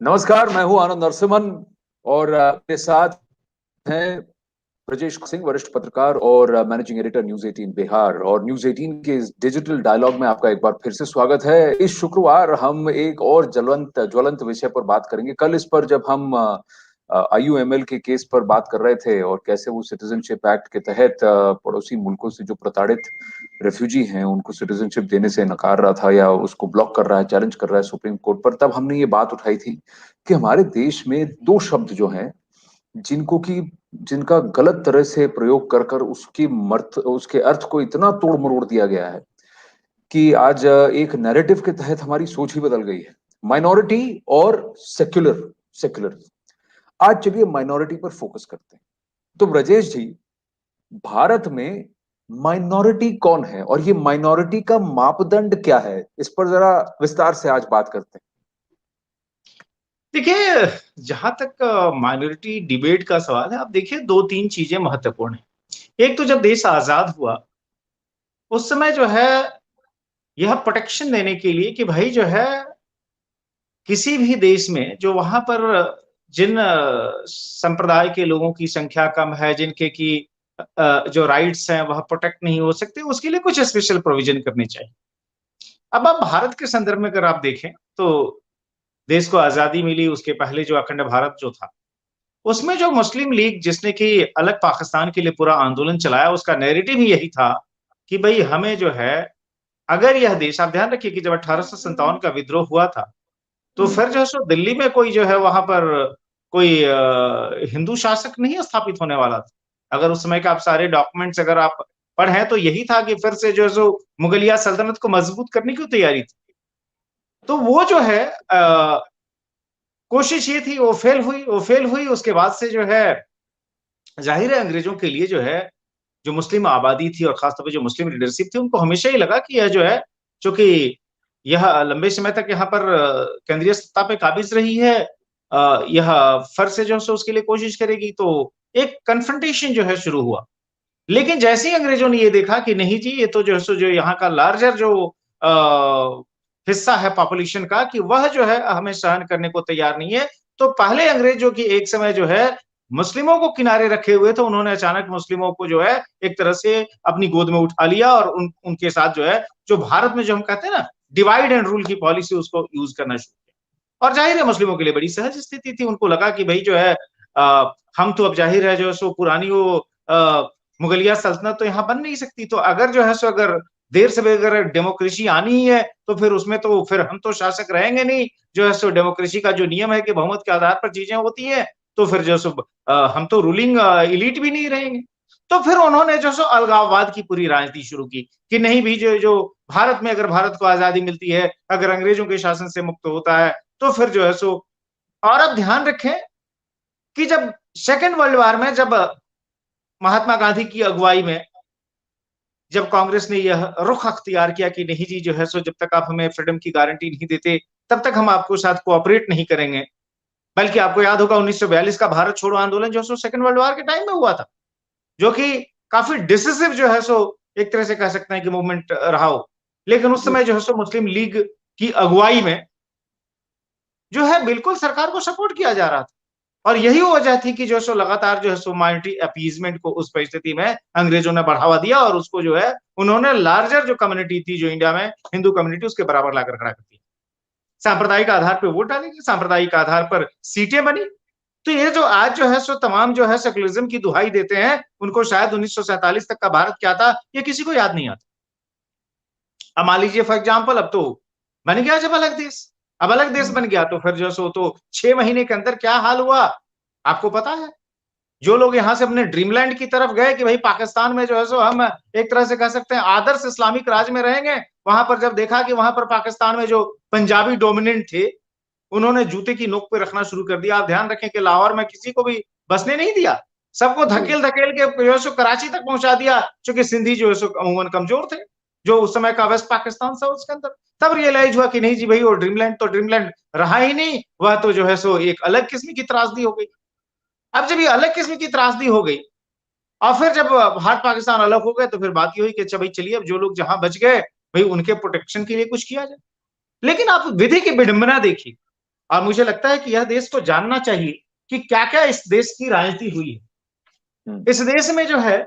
नमस्कार, मैं हूं आनंद नरसिम्हन और मेरे साथ हैं ब्रजेश सिंह, वरिष्ठ पत्रकार और मैनेजिंग एडिटर न्यूज 18 बिहार। और न्यूज 18 के इस डिजिटल डायलॉग में आपका एक बार फिर से स्वागत है। इस शुक्रवार हम एक और ज्वलंत ज्वलंत विषय पर बात करेंगे। कल इस पर जब हम आईयूएमएल के केस पर बात कर रहे थे और कैसे वो सिटीजनशिप एक्ट के तहत पड़ोसी मुल्कों से जो प्रताड़ित रेफ्यूजी हैं उनको सिटीजनशिप देने से नकार रहा था या उसको ब्लॉक कर रहा है, चैलेंज कर रहा है सुप्रीम कोर्ट पर, तब हमने ये बात उठाई थी कि हमारे देश में दो शब्द जो हैं जिनको की जिनका गलत तरह से प्रयोग कर कर उसके अर्थ को इतना तोड़ मरोड़ दिया गया है कि आज एक नैरेटिव के तहत हमारी सोच ही बदल गई है। माइनॉरिटी और सेक्युलर सेक्युलर आज चलिए माइनॉरिटी पर फोकस करते हैं। तो ब्रजेश जी, भारत में माइनॉरिटी कौन है और ये माइनॉरिटी का मापदंड क्या है, इस पर जरा विस्तार से आज बात करते हैं। देखिए, जहां तक माइनॉरिटी डिबेट का सवाल है, आप देखिए दो तीन चीजें महत्वपूर्ण हैं। एक तो जब देश आजाद हुआ उस समय जो है यह प्रोटेक्शन देने के लिए कि भाई जो है किसी भी देश में जो वहां पर जिन संप्रदाय के लोगों की संख्या कम है, जिनके की जो राइट्स हैं वह प्रोटेक्ट नहीं हो सकते, उसके लिए कुछ स्पेशल प्रोविजन करने चाहिए। अब आप भारत के संदर्भ में अगर आप देखें तो देश को आजादी मिली उसके पहले जो अखंड भारत जो था उसमें जो मुस्लिम लीग जिसने कि अलग पाकिस्तान के लिए पूरा आंदोलन चलाया, उसका नैरेटिव ही यही था कि भाई हमें जो है, अगर यह देश, आप ध्यान रखिए कि जब 1857 का विद्रोह हुआ था तो फिर जो है सो दिल्ली में कोई जो है वहां पर कोई हिंदू शासक नहीं स्थापित होने वाला था। अगर उस समय के आप सारे डॉक्यूमेंट्स अगर आप पढ़ें तो यही था कि फिर से जो है सो मुगलिया सल्तनत को मजबूत करने की तैयारी थी। तो वो जो है कोशिश ये थी, वो फेल हुई। उसके बाद से जो है जाहिर है अंग्रेजों के लिए जो है जो मुस्लिम आबादी थी और खासतौर पर जो मुस्लिम लीडरशिप थी उनको हमेशा ही लगा कि यह जो है, चूंकि यह लंबे समय तक यहाँ पर केंद्रीय सत्ता पे काबिज रही है, यह फिर से जो है उसके लिए कोशिश करेगी, तो एक कन्फ्रंटेशन जो है शुरू हुआ। लेकिन जैसे ही अंग्रेजों ने ये देखा कि नहीं जी, ये तो जो है जो यहाँ का लार्जर जो हिस्सा है पॉपुलेशन का, कि वह जो है हमें सहन करने को तैयार नहीं है, तो पहले अंग्रेज जो कि एक समय जो है मुस्लिमों को किनारे रखे हुए थे, उन्होंने अचानक मुस्लिमों को जो है एक तरह से अपनी गोद में उठा लिया और उनके साथ जो है, जो भारत में जो हम कहते हैं ना डिवाइड एंड रूल की पॉलिसी, उसको यूज करना शुरू किया। और जाहिर है मुस्लिमों के लिए बड़ी सहज स्थिति थी, उनको लगा कि भाई जो है हम तो अब जाहिर है जो है सो पुरानी वो मुगलिया सल्तनत तो यहाँ बन नहीं सकती, तो अगर जो है सो अगर देर से अगर डेमोक्रेसी आनी ही है तो फिर उसमें तो फिर हम तो शासक रहेंगे नहीं। जो है सो डेमोक्रेसी का जो नियम है कि बहुमत के आधार पर चीजें होती है, तो फिर जो सो हम तो रूलिंग इलीट भी नहीं रहेंगे। तो फिर उन्होंने जो सो अलगाववाद की पूरी राजनीति शुरू की कि नहीं भी जो जो भारत में अगर भारत को आजादी मिलती है, अगर अंग्रेजों के शासन से मुक्त होता है, तो फिर जो है सो। और अब ध्यान रखें कि जब सेकेंड वर्ल्ड वॉर में जब महात्मा गांधी की अगुवाई में जब कांग्रेस ने यह रुख अख्तियार किया कि नहीं जी जो है सो जब तक आप हमें फ्रीडम की गारंटी नहीं देते तब तक हम आपको साथ कोऑपरेट नहीं करेंगे। बल्कि आपको याद होगा 1942 का भारत छोड़ो आंदोलन जो सो सेकंड वर्ल्ड वॉर के टाइम में हुआ था, जो कि काफी डिसिसिव जो है सो एक तरह से कह सकते हैं कि मूवमेंट रहा हो। लेकिन उस समय जो है सो मुस्लिम लीग की अगुवाई में जो है बिल्कुल सरकार को सपोर्ट किया जा रहा था। और यही वजह थी कि जो सो लगातार जो है सो माइनॉरिटी अपीजमेंट को उस परिस्थिति में अंग्रेजों ने बढ़ावा दिया और उसको जो है उन्होंने लार्जर जो कम्युनिटी थी जो इंडिया में हिंदू कम्युनिटी, उसके बराबर लाकर खड़ा कर दिया। सांप्रदायिक आधार पर वोट डालेंगे, सांप्रदायिक आधार पर सीटें बनी। तो ये जो आज जो है सो तमाम जो है सेकुलरिज्म की दुहाई देते हैं, उनको शायद 1947 तक का भारत क्या था ये किसी को याद नहीं आता। अब मान लीजिए फॉर एग्जाम्पल, अब तो बन गया जब अलग देश, अब अलग देश बन गया तो फिर जो सो तो 6 महीने के अंदर क्या हाल हुआ आपको पता है। जो लोग यहाँ से अपने ड्रीमलैंड की तरफ गए कि भाई पाकिस्तान में जो है सो हम एक तरह से कह सकते हैं आदर्श इस्लामिक राज में रहेंगे, वहां पर जब देखा कि वहां पर पाकिस्तान में जो पंजाबी डोमिनेंट थे उन्होंने जूते की नोक पे रखना शुरू कर दिया। आप ध्यान रखें कि लाहौर में किसी को भी बसने नहीं दिया, सबको धकेल धकेल के जो है सो कराची तक पहुंचा दिया, क्योंकि सिंधी जो है सो अमूमन कमजोर थे जो उस समय का वेस्ट पाकिस्तान था उसके अंदर। तब रियलाइज हुआ कि नहीं जी भाई वो ड्रीमलैंड तो ड्रीमलैंड रहा ही नहीं, वह तो जो है सो एक अलग किस्म की त्रासदी हो गई। अब जब ये अलग किस्म की त्रासदी हो गई और फिर जब भारत पाकिस्तान अलग हो गए तो फिर बात ये हुई कि अच्छा भाई चलिए अब जो लोग जहां बच गए भाई उनके प्रोटेक्शन के लिए कुछ किया जाए। लेकिन आप विधि की विडंबना देखिए और मुझे लगता है कि यह देश को जानना चाहिए कि क्या क्या इस देश की राजनीति हुई है। इस देश में जो है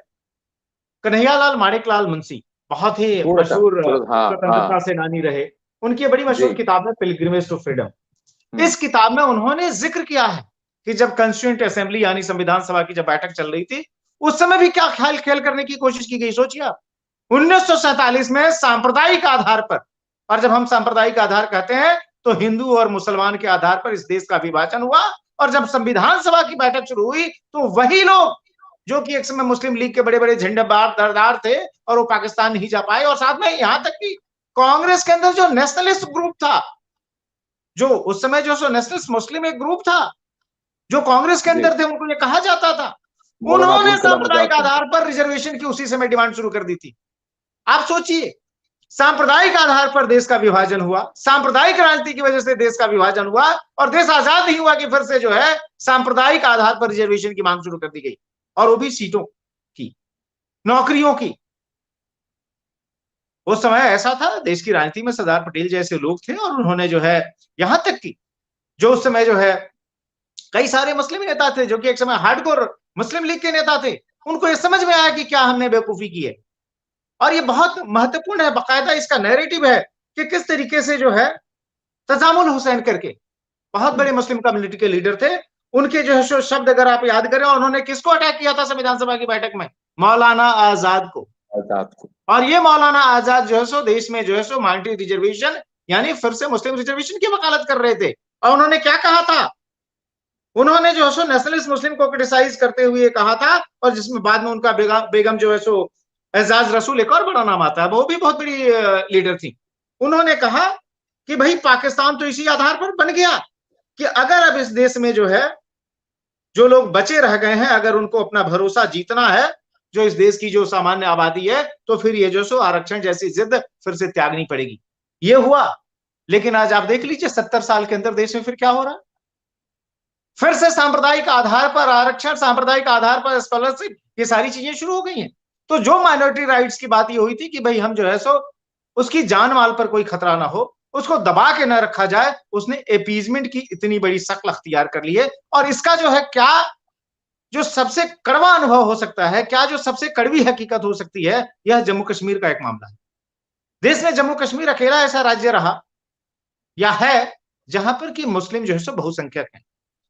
कन्हैयालाल माणिकलाल मुंशी बहुत ही मशहूर हाँ स्वतंत्रता हाँ सेनानी रहे। उनकी बड़ी मशहूर जी। किताब है पिलग्रिमेज टू फ्रीडम। इस किताब में उन्होंने जिक्र किया है कि जब कॉन्स्टिट्यूएंट असेंबली यानी संविधान सभा की जब बैठक चल रही थी, उस समय भी क्या ख्याल खेल करने की कोशिश की गई, सोचिए आप। 1947 में सांप्रदायिक आधार पर, और जब हम सांप्रदायिक आधार कहते हैं तो हिंदू और मुसलमान के आधार पर इस देश का विभाजन हुआ। और जब संविधान सभा की बैठक शुरू हुई तो वही लोग जो कि एक समय मुस्लिम लीग के बड़े बड़े झंडेबाज दरदार थे और वो पाकिस्तान नहीं जा पाए, और साथ में यहां तक कि कांग्रेस के अंदर जो नेशनलिस्ट ग्रुप था, जो उस समय जो नेशनलिस्ट मुस्लिम एक ग्रुप था जो कांग्रेस के अंदर थे, उनको ये कहा जाता था, उन्होंने सांप्रदायिक आधार पर रिजर्वेशन की उसी समय डिमांड शुरू कर दी थी। आप सोचिए, सांप्रदायिक आधार पर देश का विभाजन हुआ, सांप्रदायिक राजनीति की वजह से देश का विभाजन हुआ, और देश आजाद नहीं हुआ कि फिर से जो है सांप्रदायिक आधार पर रिजर्वेशन की मांग शुरू कर दी गई, और वो भी सीटों की, नौकरियों की। उस समय ऐसा था, देश की राजनीति में सरदार पटेल जैसे लोग थे, और उन्होंने जो है यहां तक कि जो उस समय जो है कई सारे मुस्लिम नेता थे जो कि एक समय हार्डकोर मुस्लिम लीग के नेता थे, उनको ये समझ में आया कि क्या हमने बेवकूफी की है। और ये बहुत महत्वपूर्ण है, बाकायदा इसका नैरेटिव है कि किस तरीके से जो है तजामुल हुसैन करके बहुत बड़े मुस्लिम कम्युनिटी के लीडर थे, उनके जो है शब्द अगर आप याद करें, उन्होंने किसको अटैक किया था संविधान सभा की बैठक में? मौलाना आजाद को। और ये मौलाना आजाद जो है सो देश में जो है सो माइनॉरिटी रिजर्वेशन यानी फिर से मुस्लिम रिजर्वेशन की वकालत कर रहे थे। और उन्होंने क्या कहा था? उन्होंने जो है सो नेशनलिस्ट मुस्लिम को क्रिटिसाइज करते हुए कहा था, और जिसमें बाद में उनका बेगम जो है सो एजाज रसूल, एक और बड़ा नाम आता है, वो भी बहुत बड़ी लीडर थी। उन्होंने कहा कि भाई पाकिस्तान तो इसी आधार पर बन गया कि अगर अब इस देश में जो है जो लोग बचे रह गए हैं, अगर उनको अपना भरोसा जीतना है जो इस देश की जो सामान्य आबादी है, तो फिर ये जो सो आरक्षण जैसी जिद फिर से त्यागनी पड़ेगी। ये हुआ। लेकिन आज आप देख लीजिए 70 साल के अंदर देश में फिर क्या हो रहा है? फिर से सांप्रदायिक आधार पर आरक्षण, सांप्रदायिक आधार पर स्कॉलरशिप, ये सारी चीजें शुरू हो गई हैं। तो जो माइनॉरिटी राइट्स की बात ये हुई थी कि भाई हम जो है सो उसकी जान माल पर कोई खतरा ना हो, उसको दबा के न रखा जाए, उसने एपीजमेंट की इतनी बड़ी शक्ल अख्तियार कर ली है। और इसका जो है क्या जो सबसे कड़वा अनुभव हो सकता है, क्या जो सबसे कड़वी हकीकत हो सकती है, यह जम्मू कश्मीर का एक मामला है। देश में जम्मू कश्मीर अकेला ऐसा राज्य रहा या है जहां पर कि मुस्लिम जो है सो बहुसंख्यक है,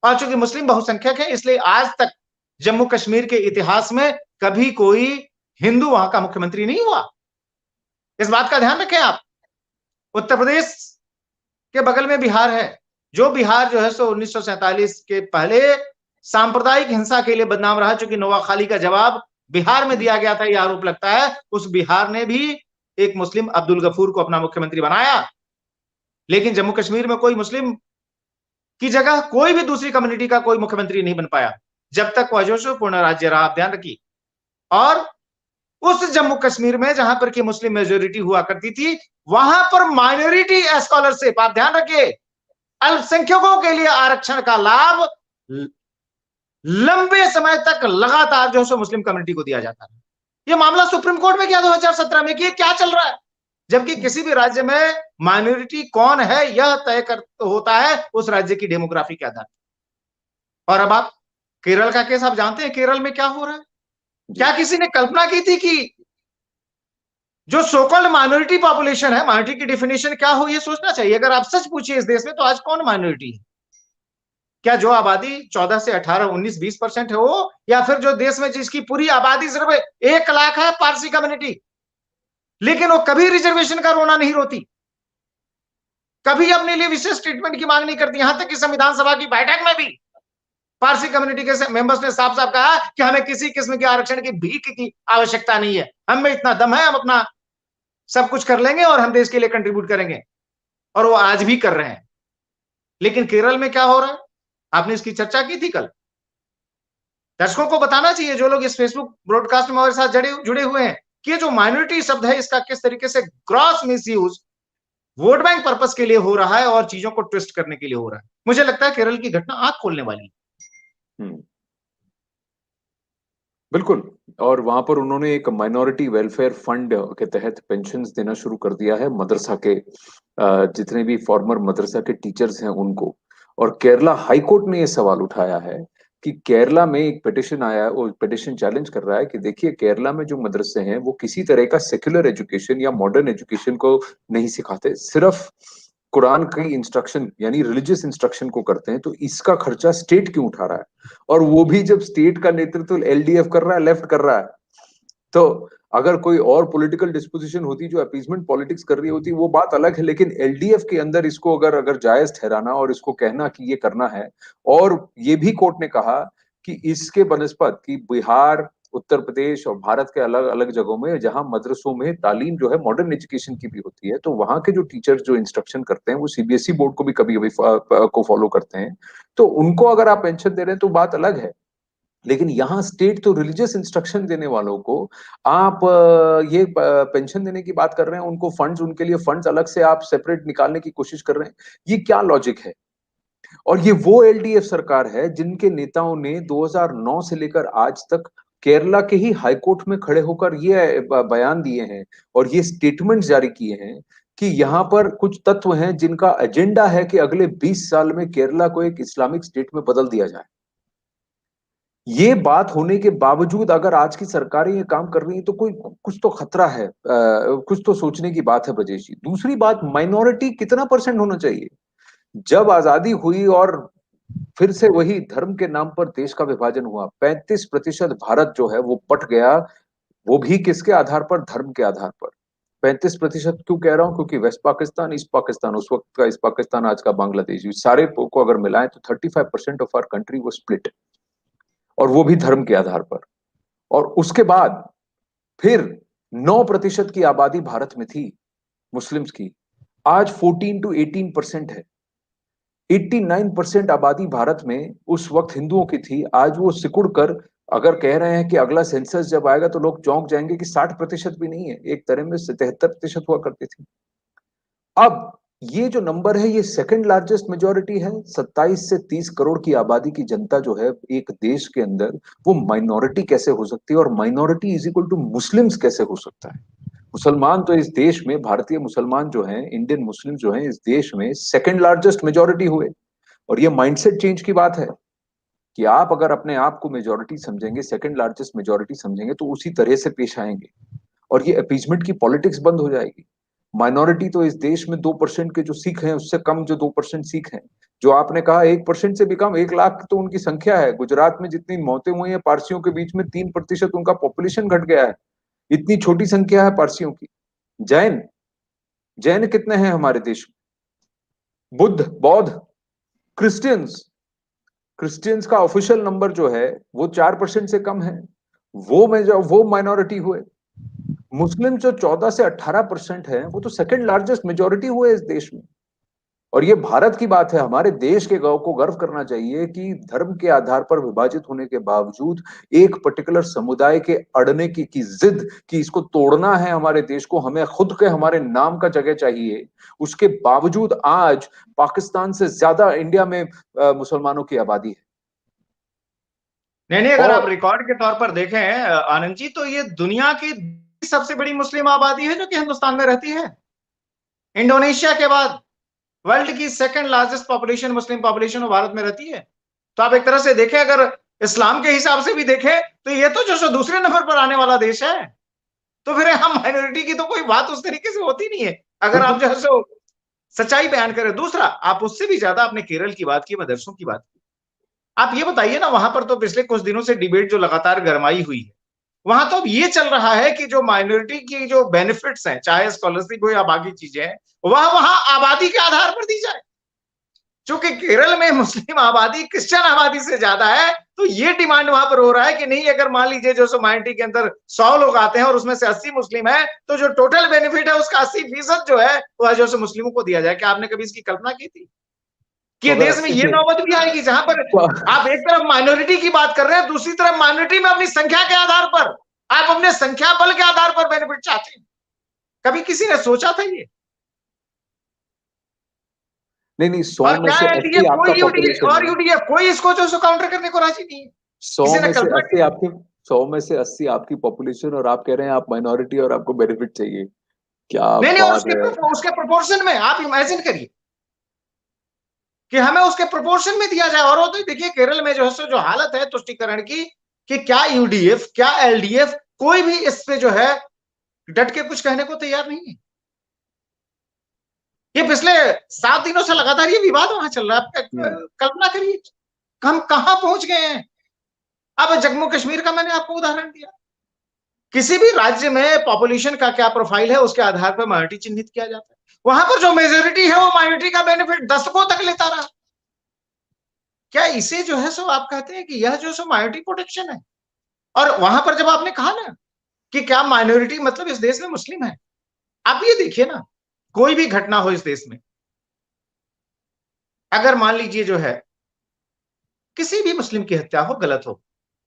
और चूंकि मुस्लिम बहुसंख्यक है इसलिए आज तक जम्मू कश्मीर के इतिहास में कभी कोई हिंदू वहां का मुख्यमंत्री नहीं हुआ। इस बात का ध्यान रखें आप। उत्तर प्रदेश के बगल में बिहार है, जो बिहार जो है सो 1947 के पहले सांप्रदायिक हिंसा के लिए बदनाम रहा, चूंकि नोआखाली का जवाब बिहार में दिया गया था, यह आरोप लगता है। उस बिहार ने भी एक मुस्लिम अब्दुल गफूर को अपना मुख्यमंत्री बनाया, लेकिन जम्मू कश्मीर में कोई मुस्लिम की जगह कोई भी दूसरी कम्युनिटी का कोई मुख्यमंत्री नहीं बन पाया जब तक वह जो पूर्ण राज्य रहा। आप ध्यान रखिए। और उस जम्मू कश्मीर में जहां पर की मुस्लिम मेजोरिटी हुआ करती थी, वहां पर माइनॉरिटी स्कॉलरशिप, आप ध्यान रखिए, अल्पसंख्यकों के लिए आरक्षण का लाभ लंबे समय तक लगातार जो है मुस्लिम कम्युनिटी को दिया जाता है। यह मामला सुप्रीम कोर्ट में गया 2017 में कि क्या चल रहा है, जबकि किसी भी राज्य में माइनॉरिटी कौन है यह तय कर होता है उस राज्य की डेमोग्राफी के आधार पर। और अब आप केरल का केस आप जानते हैं, केरल में क्या हो रहा है? क्या किसी ने कल्पना की थी कि जो सोकॉल्ड माइनॉरिटी पॉपुलेशन है, माइनॉरिटी की डेफिनेशन क्या हो, यह सोचना चाहिए। अगर आप सच पूछिए इस देश में तो आज कौन माइनॉरिटी है? क्या जो आबादी 14 से 18, 19, 20% है वो, या फिर जो देश में जिसकी पूरी आबादी सिर्फ 1 लाख है, पारसी कम्युनिटी, लेकिन वो कभी रिजर्वेशन का रोना नहीं रोती, कभी अपने लिए विशेष ट्रीटमेंट की मांग नहीं करती। यहां तक कि संविधान सभा की बैठक में भी पारसी कम्युनिटी के मेंबर्स ने साफ साफ कहा कि हमें किसी किस्म के आरक्षण की भीख की आवश्यकता नहीं है, हमें इतना दम है, हम अपना सब कुछ कर लेंगे और हम देश के लिए कंट्रीब्यूट करेंगे। और वो आज भी कर रहे हैं। लेकिन केरल में क्या हो रहा है, आपने इसकी चर्चा की थी कल। दर्शकों को बताना चाहिए जो लोग इस फेसबुक ब्रॉडकास्ट में हमारे साथ जुड़े हुए हैं कि जो माइनॉरिटी शब्द है इसका किस तरीके से gross misuse vote bank purpose के लिए हो रहा है और चीजों को ट्विस्ट करने के लिए हो रहा है। मुझे लगता है केरल की घटना आंख खोलने वाली है। बिल्कुल। और वहां पर उन्होंने एक माइनॉरिटी वेलफेयर फंड के तहत पेंशन्स देना शुरू कर दिया है मदरसा के जितने भी फॉर्मर मदरसा के टीचर्स हैं उनको। और केरला हाई कोर्ट ने यह सवाल उठाया है कि केरला में एक पिटिशन आया है, वो पिटिशन चैलेंज कर रहा है कि देखिए केरला में जो मदरसे हैं वो किसी तरह का सेक्युलर एजुकेशन या मॉडर्न एजुकेशन को नहीं सिखाते, सिर्फ कुरान की इंस्ट्रक्शन यानी रिलीजियस इंस्ट्रक्शन को करते हैं, तो इसका खर्चा स्टेट क्यों उठा रहा है? और वो भी जब स्टेट का नेतृत्व एलडीएफ कर रहा है, लेफ्ट कर रहा है। तो अगर कोई और पॉलिटिकल डिस्पोजिशन होती जो अपीजमेंट पॉलिटिक्स कर रही होती वो बात अलग है, लेकिन एलडीएफ के अंदर इसको अगर अगर जायज ठहराना और इसको कहना कि ये करना है, और ये भी कोर्ट ने कहा कि इसके बनस्पत कि बिहार, उत्तर प्रदेश और भारत के अलग अलग जगहों में जहां मदरसों में तालीम जो है मॉडर्न एजुकेशन की भी होती है, तो वहां के जो टीचर्स जो इंस्ट्रक्शन करते हैं वो सीबीएसई बोर्ड को भी कभी कभी को फॉलो करते हैं, तो उनको अगर आप पेंशन दे रहे हैं तो बात अलग है। लेकिन यहां स्टेट तो रिलीजियस इंस्ट्रक्शन देने वालों को आप ये पेंशन देने की बात कर रहे हैं, उनको फंड्स, उनके लिए फंड्स अलग से आप सेपरेट निकालने की कोशिश कर रहे हैं, ये क्या लॉजिक है? और ये वो एलडीएफ सरकार है जिनके नेताओं ने 2009 से लेकर आज तक केरला के ही हाईकोर्ट में खड़े होकर ये बयान दिए हैं और ये स्टेटमेंट जारी किए हैं कि यहां पर कुछ तत्व हैं जिनका एजेंडा है कि अगले 20 साल में केरला को एक इस्लामिक स्टेट में बदल दिया जाए। ये बात होने के बावजूद अगर आज की सरकारें ये काम कर रही हैं तो कोई कुछ तो खतरा है, कुछ तो सोचने की बात है ब्रजेश जी। दूसरी बात, माइनॉरिटी कितना परसेंट होना चाहिए? जब आजादी हुई और फिर से वही धर्म के नाम पर देश का विभाजन हुआ, 35% भारत जो है वो बट गया, वो भी किसके आधार पर? धर्म के आधार पर। 35% क्यों कह रहा हूं? क्योंकि वेस्ट पाकिस्तान, ईस्ट पाकिस्तान, उस वक्त का ईस्ट पाकिस्तान, आज का बांग्लादेश, सारे को अगर मिलाएं तो 35% ऑफ आवर कंट्री वो स्प्लिट, और वो भी धर्म के आधार पर। और उसके बाद फिर 9% की आबादी भारत में थी मुस्लिम्स की, आज 14 to 18% है। 89% आबादी भारत में उस वक्त हिंदुओं की थी, आज वो सिकुड़ कर, अगर कह रहे हैं कि अगला सेंसस जब आएगा तो लोग चौंक जाएंगे कि 60% भी नहीं है, एक तरह में 77% हुआ करती थी। अब ये जो नंबर है ये सेकंड लार्जेस्ट मेजोरिटी है। 27 से 30 करोड़ की आबादी की जनता जो है एक देश के अंदर, वो माइनॉरिटी कैसे हो सकती है? और minority is equal to Muslims कैसे हो सकता है? मुसलमान तो इस देश में, भारतीय मुसलमान जो हैं, इंडियन मुस्लिम जो हैं, इस देश में सेकंड लार्जेस्ट मेजोरिटी हुए। और ये माइंडसेट चेंज की बात है कि आप अगर अपने आप को मेजोरिटी समझेंगे, सेकंड लार्जेस्ट मेजोरिटी समझेंगे, तो उसी तरह से पेश आएंगे और ये अपीजमेंट की पॉलिटिक्स बंद हो जाएगी। माइनॉरिटी तो इस देश में 2% के जो सिख हैं, उससे कम जो 2% सिख हैं, जो आपने कहा 1% से भी कम, 1 लाख तो उनकी संख्या है। गुजरात में जितनी मौतें हुई हैं पारसियों के बीच में, 3% उनका पॉपुलेशन घट गया है। इतनी छोटी संख्या है पारसियों की। जैन, जैन कितने हैं हमारे देश में? बुद्ध, बौद्ध, क्रिश्चियंस, क्रिश्चियंस का ऑफिशियल नंबर जो है वो 4% से कम है। वो माइनॉरिटी हुए। मुस्लिम जो 14 से 18% है, वो तो सेकंड लार्जेस्ट मेजोरिटी हुए इस देश में। और ये भारत की बात है, हमारे देश के गांव को गर्व करना चाहिए कि धर्म के आधार पर विभाजित होने के बावजूद एक पर्टिकुलर समुदाय के अड़ने की जिद कि इसको तोड़ना है हमारे देश को, हमें खुद के हमारे नाम का जगह चाहिए, उसके बावजूद आज पाकिस्तान से ज्यादा इंडिया में मुसलमानों की आबादी है। नहीं नहीं, अगर आप और रिकॉर्ड के तौर पर देखें आनंद जी, तो ये दुनिया की सबसे बड़ी मुस्लिम आबादी है जो कि हिंदुस्तान में रहती है। इंडोनेशिया के बाद वर्ल्ड की second largest population, Muslim population वो भारत में रहती है। तो आप एक तरह से देखें, अगर इस्लाम के हिसाब से भी देखें, तो ये तो जो दूसरे नंबर पर आने वाला देश है। तो फिर हम माइनॉरिटी की तो कोई बात उस तरीके से होती नहीं है, अगर आप बिल्कुल, जो है सो सच्चाई बयान करें। दूसरा, आप उससे भी ज्यादा आपने केरल की बात की, मदरसों की बात की। आप ये बताइए ना, वहां पर तो पिछले कुछ दिनों से डिबेट जो लगातार गरमाई हुई है, वहां तो अब ये चल रहा है कि जो माइनॉरिटी की जो बेनिफिट्स हैं, चाहे स्कॉलरशिप हो या बाकी चीजें हैं, वह वहां आबादी के आधार पर दी जाए। चूंकि केरल में मुस्लिम आबादी क्रिश्चियन आबादी से ज्यादा है, तो ये डिमांड वहां पर हो रहा है कि नहीं, अगर मान लीजिए जो सो माइनॉरिटी के अंदर 100 लोग आते हैं और उसमें से 80 मुस्लिम है, तो जो टोटल बेनिफिट है उसका 80% जो है वह जो सो मुस्लिमों को दिया जाए। क्या आपने कभी इसकी कल्पना की थी तो कि अगर देश में 80 ये से नौबत भी आएगी जहां पर तो आप एक तरफ माइनॉरिटी की बात कर रहे हैं, दूसरी तरफ माइनॉरिटी में अपनी संख्या के आधार पर, आप अपने संख्या बल के आधार पर बेनिफिट चाहते हैं? कभी किसी ने सोचा था ये? नहीं नहीं, 100 और में क्या से एलडीएफ, 80 आपका कोई यूडीएफ पॉपुलेशन और है। यूडीएफ कोई इसको जो सो काउंटर करने को राजी नहीं है। 100 किसी ने में से कल्पना की 80 थी? आपकी, 100 में से 80 आपकी पॉपुलेशन, और आप कह रहे हैं आप माइनॉरिटी और आपको बेनिफिट चाहिए? क्या नहीं नहीं, और बात है यार। उसके प्रोपोर्शन में आप इमेजिन करिए। कि हमें उसके प्रोपोर्शन में दिया जाए। और वो तो देखिए केरल में जो है जो हालत है तुष्टिकरण की, कि क्या यूडीएफ क्या एलडीएफ कोई भी इस पे जो है डट के कुछ कहने को तैयार नहीं है। ये पिछले 7 दिनों से लगातार ये विवाद वहां चल रहा है। कल्पना करिए हम कहां पहुंच गए हैं। अब जम्मू कश्मीर का मैंने आपको उदाहरण दिया, किसी भी राज्य में पॉपुलेशन का क्या प्रोफाइल है उसके आधार पर माइनॉरिटी चिन्हित किया जाता है। वहां पर जो मेजोरिटी है वो माइनॉरिटी का बेनिफिट दशकों तक लेता रहा। क्या इसे जो है सो आप कहते हैं कि यह जो सो माइनॉरिटी प्रोटेक्शन है? और वहां पर जब आपने कहा ना कि क्या माइनॉरिटी मतलब इस देश में मुस्लिम है, आप ये देखिए ना, कोई भी घटना हो इस देश में, अगर मान लीजिए जो है किसी भी मुस्लिम की हत्या हो,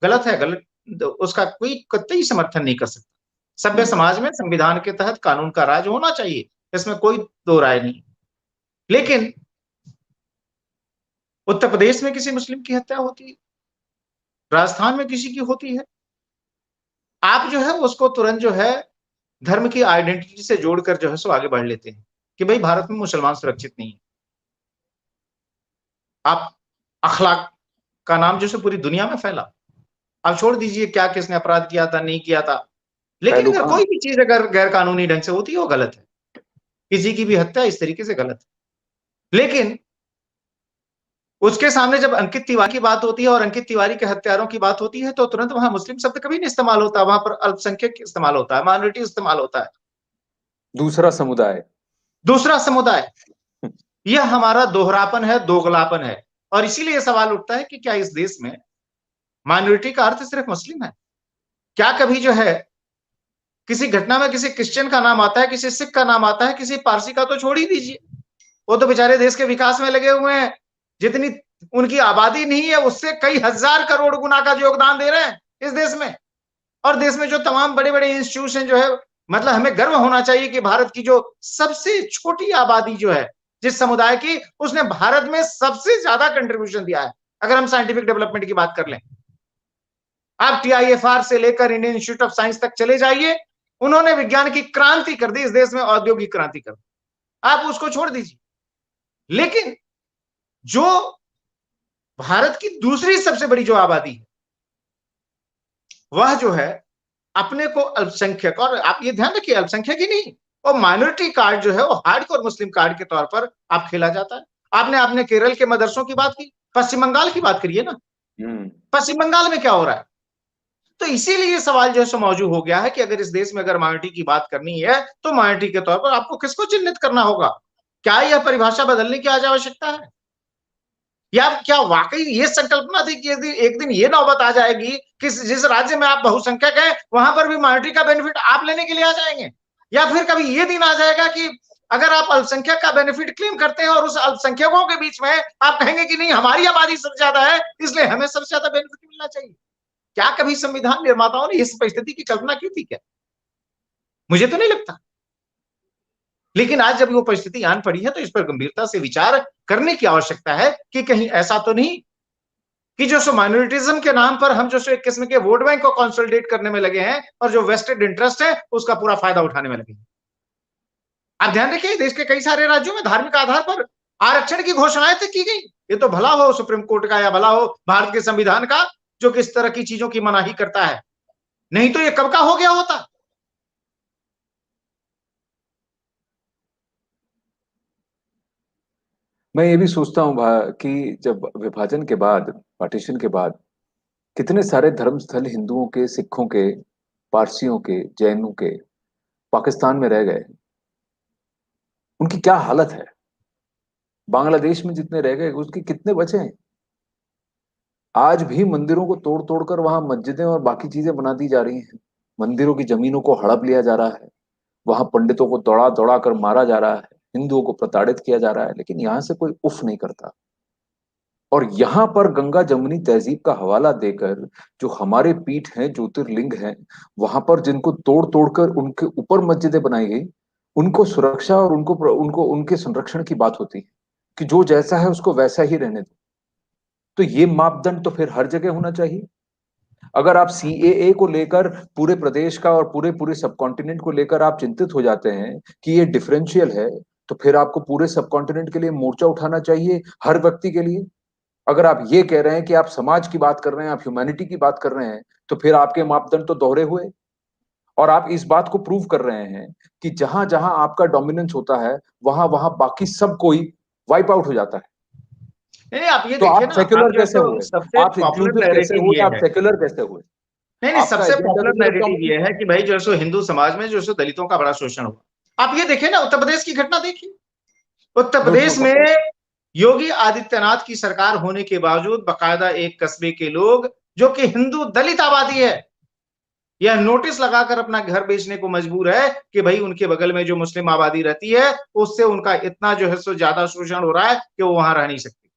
गलत है, गलत, उसका कोई कतई समर्थन नहीं कर सकता। सभ्य समाज में संविधान के तहत कानून का राज होना चाहिए, इसमें कोई दो राय नहीं। लेकिन उत्तर प्रदेश में किसी मुस्लिम की हत्या होती है, राजस्थान में किसी की होती है, आप जो है उसको तुरंत जो है धर्म की आइडेंटिटी से जोड़कर जो है सो आगे बढ़ लेते हैं कि भाई भारत में मुसलमान सुरक्षित नहीं है। आप अखलाक का नाम जो है पूरी दुनिया में फैला। अब छोड़ दीजिए क्या किसने अपराध किया था नहीं किया था, लेकिन अगर कोई भी चीज अगर गैर कानूनी ढंग से होती है वो गलत है। किसी की भी हत्या इस तरीके से गलत है। लेकिन उसके सामने जब अंकित तिवारी की बात होती है और अंकित तिवारी के हत्यारों की बात होती है तो तुरंत वहां मुस्लिम शब्द कभी नहीं इस्तेमाल होता, वहां पर अल्पसंख्यक इस्तेमाल होता है, माइनॉरिटी इस्तेमाल होता है, दूसरा समुदाय। यह हमारा दोहरापन है, दोगलापन है। और इसीलिए सवाल उठता है कि क्या इस देश में माइनॉरिटी का अर्थ सिर्फ मुस्लिम है? क्या कभी जो है किसी घटना में किसी क्रिश्चियन का नाम आता है, किसी सिख का नाम आता है, किसी पारसी का तो छोड़ ही दीजिए, वो तो बेचारे देश के विकास में लगे हुए हैं, जितनी उनकी आबादी नहीं है उससे कई हजार करोड़ गुना का जो योगदान दे रहे हैं इस देश में। और देश में जो तमाम बड़े बड़े इंस्टीट्यूशन जो है, मतलब हमें गर्व होना चाहिए कि भारत की जो सबसे छोटी आबादी जो है जिस समुदाय की, उसने भारत में सबसे ज्यादा कंट्रीब्यूशन दिया है। अगर हम साइंटिफिक डेवलपमेंट की बात कर लें, आप टीआईएफआर से लेकर इंडियन इंस्टीट्यूट ऑफ साइंस तक चले जाइए, उन्होंने विज्ञान की क्रांति कर दी इस देश में, औद्योगिक क्रांति कर दी, आप उसको छोड़ दीजिए। लेकिन जो भारत की दूसरी सबसे बड़ी जो आबादी है वह जो है अपने को अल्पसंख्यक, और आप ये ध्यान रखिए अल्पसंख्यक ही नहीं, और माइनॉरिटी कार्ड जो है वो हार्डकोर मुस्लिम कार्ड के तौर पर आप खेला जाता है। आपने केरल के मदरसों की बात की, पश्चिम बंगाल की बात करिए ना, पश्चिम बंगाल में क्या हो रहा है। तो इसीलिए सवाल जो है सो मौजूद हो गया है कि अगर इस देश में अगर माइनॉरिटी की बात करनी है तो माइनॉरिटी के तौर पर आपको किसको चिन्हित करना होगा? क्या यह परिभाषा बदलने की आज आवश्यकता है? या क्या वाकई ये संकल्पना थी कि यदि एक दिन ये नौबत आ जाएगी कि जिस राज्य में आप बहुसंख्यक हैं वहां पर भी माइनॉरिटी का बेनिफिट आप लेने के लिए आ जाएंगे? या फिर कभी ये दिन आ जाएगा कि अगर आप अल्पसंख्यक का बेनिफिट क्लेम करते हैं और उस अल्पसंख्यकों के बीच में आप कहेंगे कि नहीं हमारी आबादी सबसे ज्यादा है इसलिए हमें सबसे ज्यादा बेनिफिट मिलना चाहिए? क्या कभी संविधान निर्माताओं ने इस परिस्थिति की कल्पना की थी क्या? मुझे तो नहीं लगता। लेकिन आज जब वो परिस्थिति आन पड़ी है तो इस पर गंभीरता से विचार करने की आवश्यकता है कि कहीं ऐसा तो नहीं कि जो सो माइनॉरिटिज्म के नाम पर हम जो सो एक किस्म के वोट बैंक को कंसोलिडेट करने में लगे हैं और जो वेस्टेड इंटरेस्ट है उसका पूरा फायदा उठाने में लगे हैं। आप ध्यान रखिए देश के कई सारे राज्यों में धार्मिक आधार पर आरक्षण की घोषणाएं तक की गई। ये तो भला हो सुप्रीम कोर्ट का या भला हो भारत के संविधान का जो किस तरह की चीजों की मनाही करता है, नहीं तो ये कब का हो गया होता। मैं ये भी सोचता हूँ कि जब विभाजन के बाद, पार्टीशन के बाद, कितने सारे धर्म स्थल हिंदुओं के, सिखों के, पारसियों के, जैनों के पाकिस्तान में रह गए। उनकी क्या हालत है? बांग्लादेश में जितने रह गए उसके कितने बचे हैं? आज भी मंदिरों को तोड़ तोड़ कर वहां मस्जिदें और बाकी चीजें बना दी जा रही हैं। मंदिरों की जमीनों को हड़प लिया जा रहा है, वहां पंडितों को दौड़ा दौड़ा कर मारा जा रहा है, हिंदुओं को प्रताड़ित किया जा रहा है, लेकिन यहां से कोई उफ नहीं करता। और यहां पर गंगा जमुनी तहजीब का हवाला देकर जो हमारे पीठ हैं, ज्योतिर्लिंग हैं, वहां पर जिनको तोड़ तोड़कर उनके ऊपर मस्जिदें बनाई गई, उनको सुरक्षा और उनको उनको उनके संरक्षण की बात होती है कि जो जैसा है उसको वैसा ही रहने दो। तो ये मापदंड तो फिर हर जगह होना चाहिए। अगर आप सीएए को लेकर पूरे प्रदेश का और पूरे पूरे सब कॉन्टिनेंट को लेकर आप चिंतित हो जाते हैं कि ये डिफरेंशियल है, तो फिर आपको पूरे सब कॉन्टिनेंट के लिए मोर्चा उठाना चाहिए, हर व्यक्ति के लिए। अगर आप ये कह रहे हैं कि आप समाज की बात कर रहे हैं, आप ह्यूमैनिटी की बात कर रहे हैं, तो फिर आपके मापदंड तो दोहरे हुए। और आप इस बात को प्रूव कर रहे हैं कि जहां जहां आपका डोमिनेंस होता है, वहां वहां बाकी सब कोई वाइप आउट हो जाता है। नहीं, आप ये तो देखिए आप ना, आप सेक्युलर जो कैसे तो हुए? सबसे आप पॉपुलर इंक्लूसिव कैसे नैरेटिव हुए? ये आप है। सेक्युलर कैसे हुए? नहीं नहीं, आपका सबसे एजेंडा तो पॉपुलर सिर्फ नैरेटिव ये है कम्युनिस्ट कि भाई जो सो हिंदू समाज में जो सो दलितों का बड़ा शोषण हुआ। आप ये देखिए ना, उत्तर प्रदेश की घटना देखिए। उत्तर नो प्रदेश डाउट में ऑफ योगी आदित्यनाथ की सरकार होने के बावजूद बाकायदा एक कस्बे के लोग जो कि हिंदू दलित आबादी है, यह नोटिस लगाकर अपना घर बेचने को मजबूर है कि भाई उनके बगल में जो मुस्लिम आबादी रहती है उससे उनका इतना जो है सो ज्यादा शोषण हो रहा है कि वो वहां रह नहीं सकती।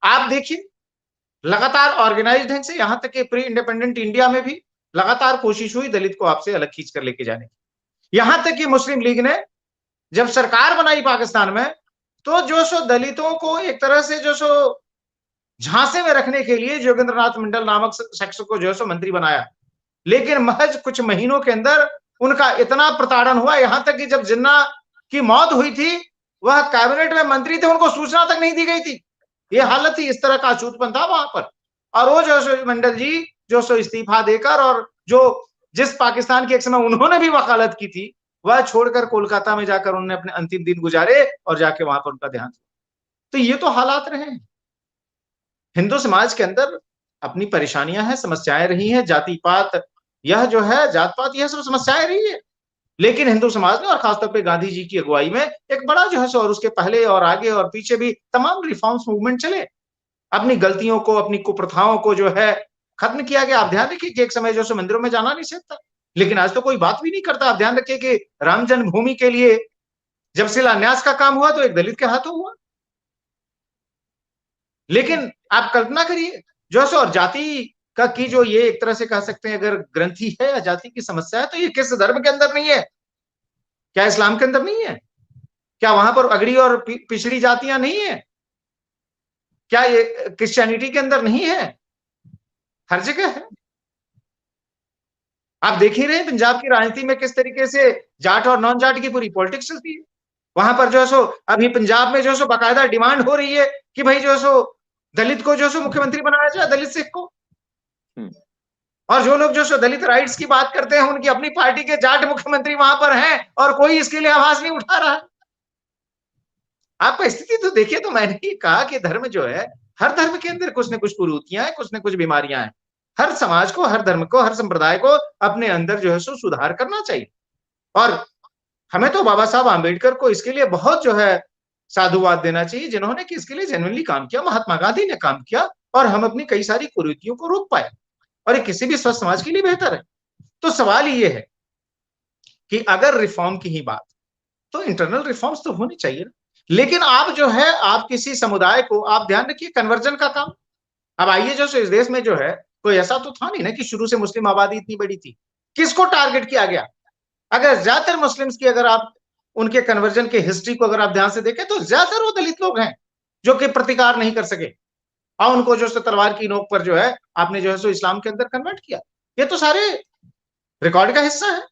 आप देखिए, लगातार ऑर्गेनाइज्ड ढंग से यहां तक कि प्री इंडिपेंडेंट इंडिया में भी लगातार कोशिश हुई दलित को आपसे अलग खींच कर लेके जाने की। यहां तक कि मुस्लिम लीग ने जब सरकार बनाई पाकिस्तान में, तो जो सो दलितों को एक तरह से जो सो झांसे में रखने के लिए जोगेंद्रनाथ मंडल नामक शख्स को जो है सो मंत्री बनाया। लेकिन महज कुछ महीनों के अंदर उनका इतना प्रताड़न हुआ, यहां तक कि जब जिन्ना की मौत हुई थी, वह कैबिनेट में मंत्री थे, उनको सूचना तक नहीं दी गई थी। ये हालत थी, इस तरह का अछूतपन था वहां पर। और वो जो सो मंडल जी जो सो इस्तीफा देकर, और जो जिस पाकिस्तान की एक समय उन्होंने भी वकालत की थी, वह छोड़कर कोलकाता में जाकर उन्होंने अपने अंतिम दिन गुजारे और जाके वहां पर उनका देहांत। तो ये तो हालात रहे हैं। हिंदू समाज के अंदर अपनी परेशानियां हैं, समस्याएं रही हैं, जाति पात, यह जो है जात पात, यह सब समस्याएं रही है। लेकिन हिंदू समाज ने और खासतौर पे गांधी जी की अगुवाई में एक बड़ा जो है सो, और उसके पहले और आगे और पीछे भी तमाम रिफॉर्म्स मूवमेंट चले। अपनी गलतियों को, अपनी कुप्रथाओं को जो है खत्म किया गया। आप ध्यान रखिए कि एक समय जो सो मंदिरों में जाना नहीं सकता, लेकिन आज तो कोई बात भी नहीं करता। आप ध्यान रखिए कि राम जन्मभूमि के लिए जब शिलान्यास का काम हुआ तो एक दलित के हाथों हुआ। लेकिन आप कल्पना करिए जो सो, और जाति का की जो ये एक तरह से कह सकते हैं अगर ग्रंथि है या जाति की समस्या है, तो ये किस धर्म के अंदर नहीं है? क्या इस्लाम के अंदर नहीं है? क्या वहां पर अगड़ी और पिछड़ी जातियां नहीं है? क्या ये क्रिश्चियनिटी के अंदर नहीं है? हर जगह है। आप देख ही रहे हैं पंजाब की राजनीति में किस तरीके से जाट और नॉन जाट की पूरी पॉलिटिक्स चलती है। वहां पर जो है सो अभी पंजाब में जो है सो बाकायदा डिमांड हो रही है कि भाई जो है सो दलित को जो है सो मुख्यमंत्री बनाया जाए, दलित सिख को। और जो लोग जो सो दलित राइट्स की बात करते हैं, उनकी अपनी पार्टी के जाट मुख्यमंत्री वहां पर हैं और कोई इसके लिए आवाज नहीं उठा रहा है। आप स्थिति तो देखिए। तो मैंने ये कहा कि धर्म जो है, हर धर्म के अंदर कुछ न कुछ कुरीतियां हैं, कुछ न कुछ बीमारियां हैं। हर समाज को, हर धर्म को, हर संप्रदाय को अपने अंदर जो है सो सुधार करना चाहिए। और हमें तो बाबा साहब आंबेडकर को इसके लिए बहुत जो है साधुवाद देना चाहिए, जिन्होंने कि इसके लिए जेन्युइनली काम किया। महात्मा गांधी ने काम किया और हम अपनी कई सारी कुरीतियों को रोक पाए, और ये किसी भी स्वस्थ समाज के लिए बेहतर है। तो सवाल ये है कि अगर रिफॉर्म की ही बात, तो इंटरनल रिफॉर्म्स तो होनी चाहिए ना। लेकिन आप जो है, आप किसी समुदाय को, आप ध्यान रखिए कन्वर्जन का काम। अब आइए जो इस देश में जो है, कोई ऐसा तो था नहीं ना कि शुरू से मुस्लिम आबादी इतनी बड़ी थी। किसको टारगेट किया गया? अगर ज्यादातर मुस्लिम्स की अगर आप उनके कन्वर्जन के हिस्ट्री को अगर आप ध्यान से देखें, तो ज्यादातर वो दलित लोग हैं जो कि प्रतिकार नहीं कर सके, और उनको जो तलवार की नोक पर जो है आपने जो है सो इस्लाम के अंदर कन्वर्ट किया। ये तो सारे रिकॉर्ड का हिस्सा है।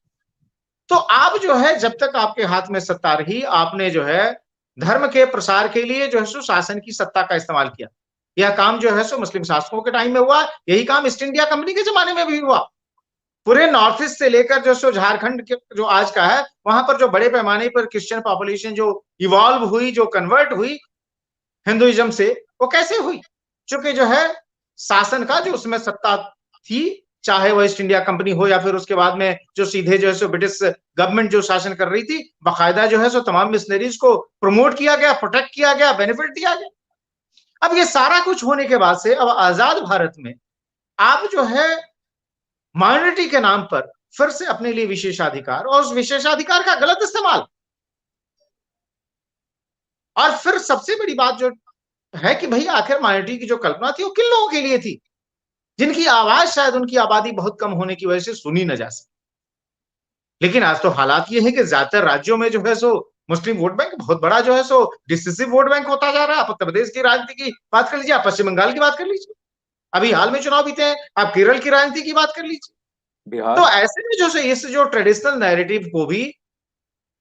तो आप जो है, जब तक आपके हाथ में सत्ता रही, आपने जो है धर्म के प्रसार के लिए जो है सो शासन की सत्ता का इस्तेमाल किया। यह काम जो है सो मुस्लिम शासकों के टाइम में हुआ, यही काम ईस्ट इंडिया कंपनी के जमाने में भी हुआ। पूरे नॉर्थ ईस्ट से लेकर जो सो झारखंड के जो आज का है, वहां पर जो बड़े पैमाने पर क्रिश्चियन पॉपुलेशन जो इवॉल्व हुई, जो कन्वर्ट हुई हिंदुइज्म से, वो कैसे हुई? चूंकि जो है शासन का जो उसमें सत्ता थी, चाहे वो ईस्ट इंडिया कंपनी हो या फिर उसके बाद में जो सीधे जो है सो ब्रिटिश गवर्नमेंट जो शासन कर रही थी, बाकायदा जो है सो तमाम मिशनरीज को प्रमोट किया गया, प्रोटेक्ट किया गया, बेनिफिट दिया गया। अब ये सारा कुछ होने के बाद से अब आजाद भारत में आप जो है माइनॉरिटी के नाम पर फिर से अपने लिए विशेषाधिकार, और उस विशेषाधिकार का गलत इस्तेमाल। और फिर सबसे बड़ी बात जो है कि भाई आखिर माइनॉरिटी की जो कल्पना थी वो किन लोगों के लिए थी, जिनकी आवाज शायद उनकी आबादी बहुत कम होने की वजह से सुनी न जा सके। लेकिन आज तो हालात ये है कि ज्यादातर राज्यों में जो है सो मुस्लिम वोट बैंक बहुत बड़ा जो है सो डिसिसिव वोट बैंक होता जा रहा है। आप उत्तर प्रदेश की राजनीति की बात कर लीजिए, आप पश्चिम बंगाल की बात कर लीजिए, अभी हाल में चुनाव बीते हैं, आप केरल की राजनीति की बात कर लीजिए। बिहार। तो ऐसे में जो इस जो ट्रेडिशनल नैरेटिव को भी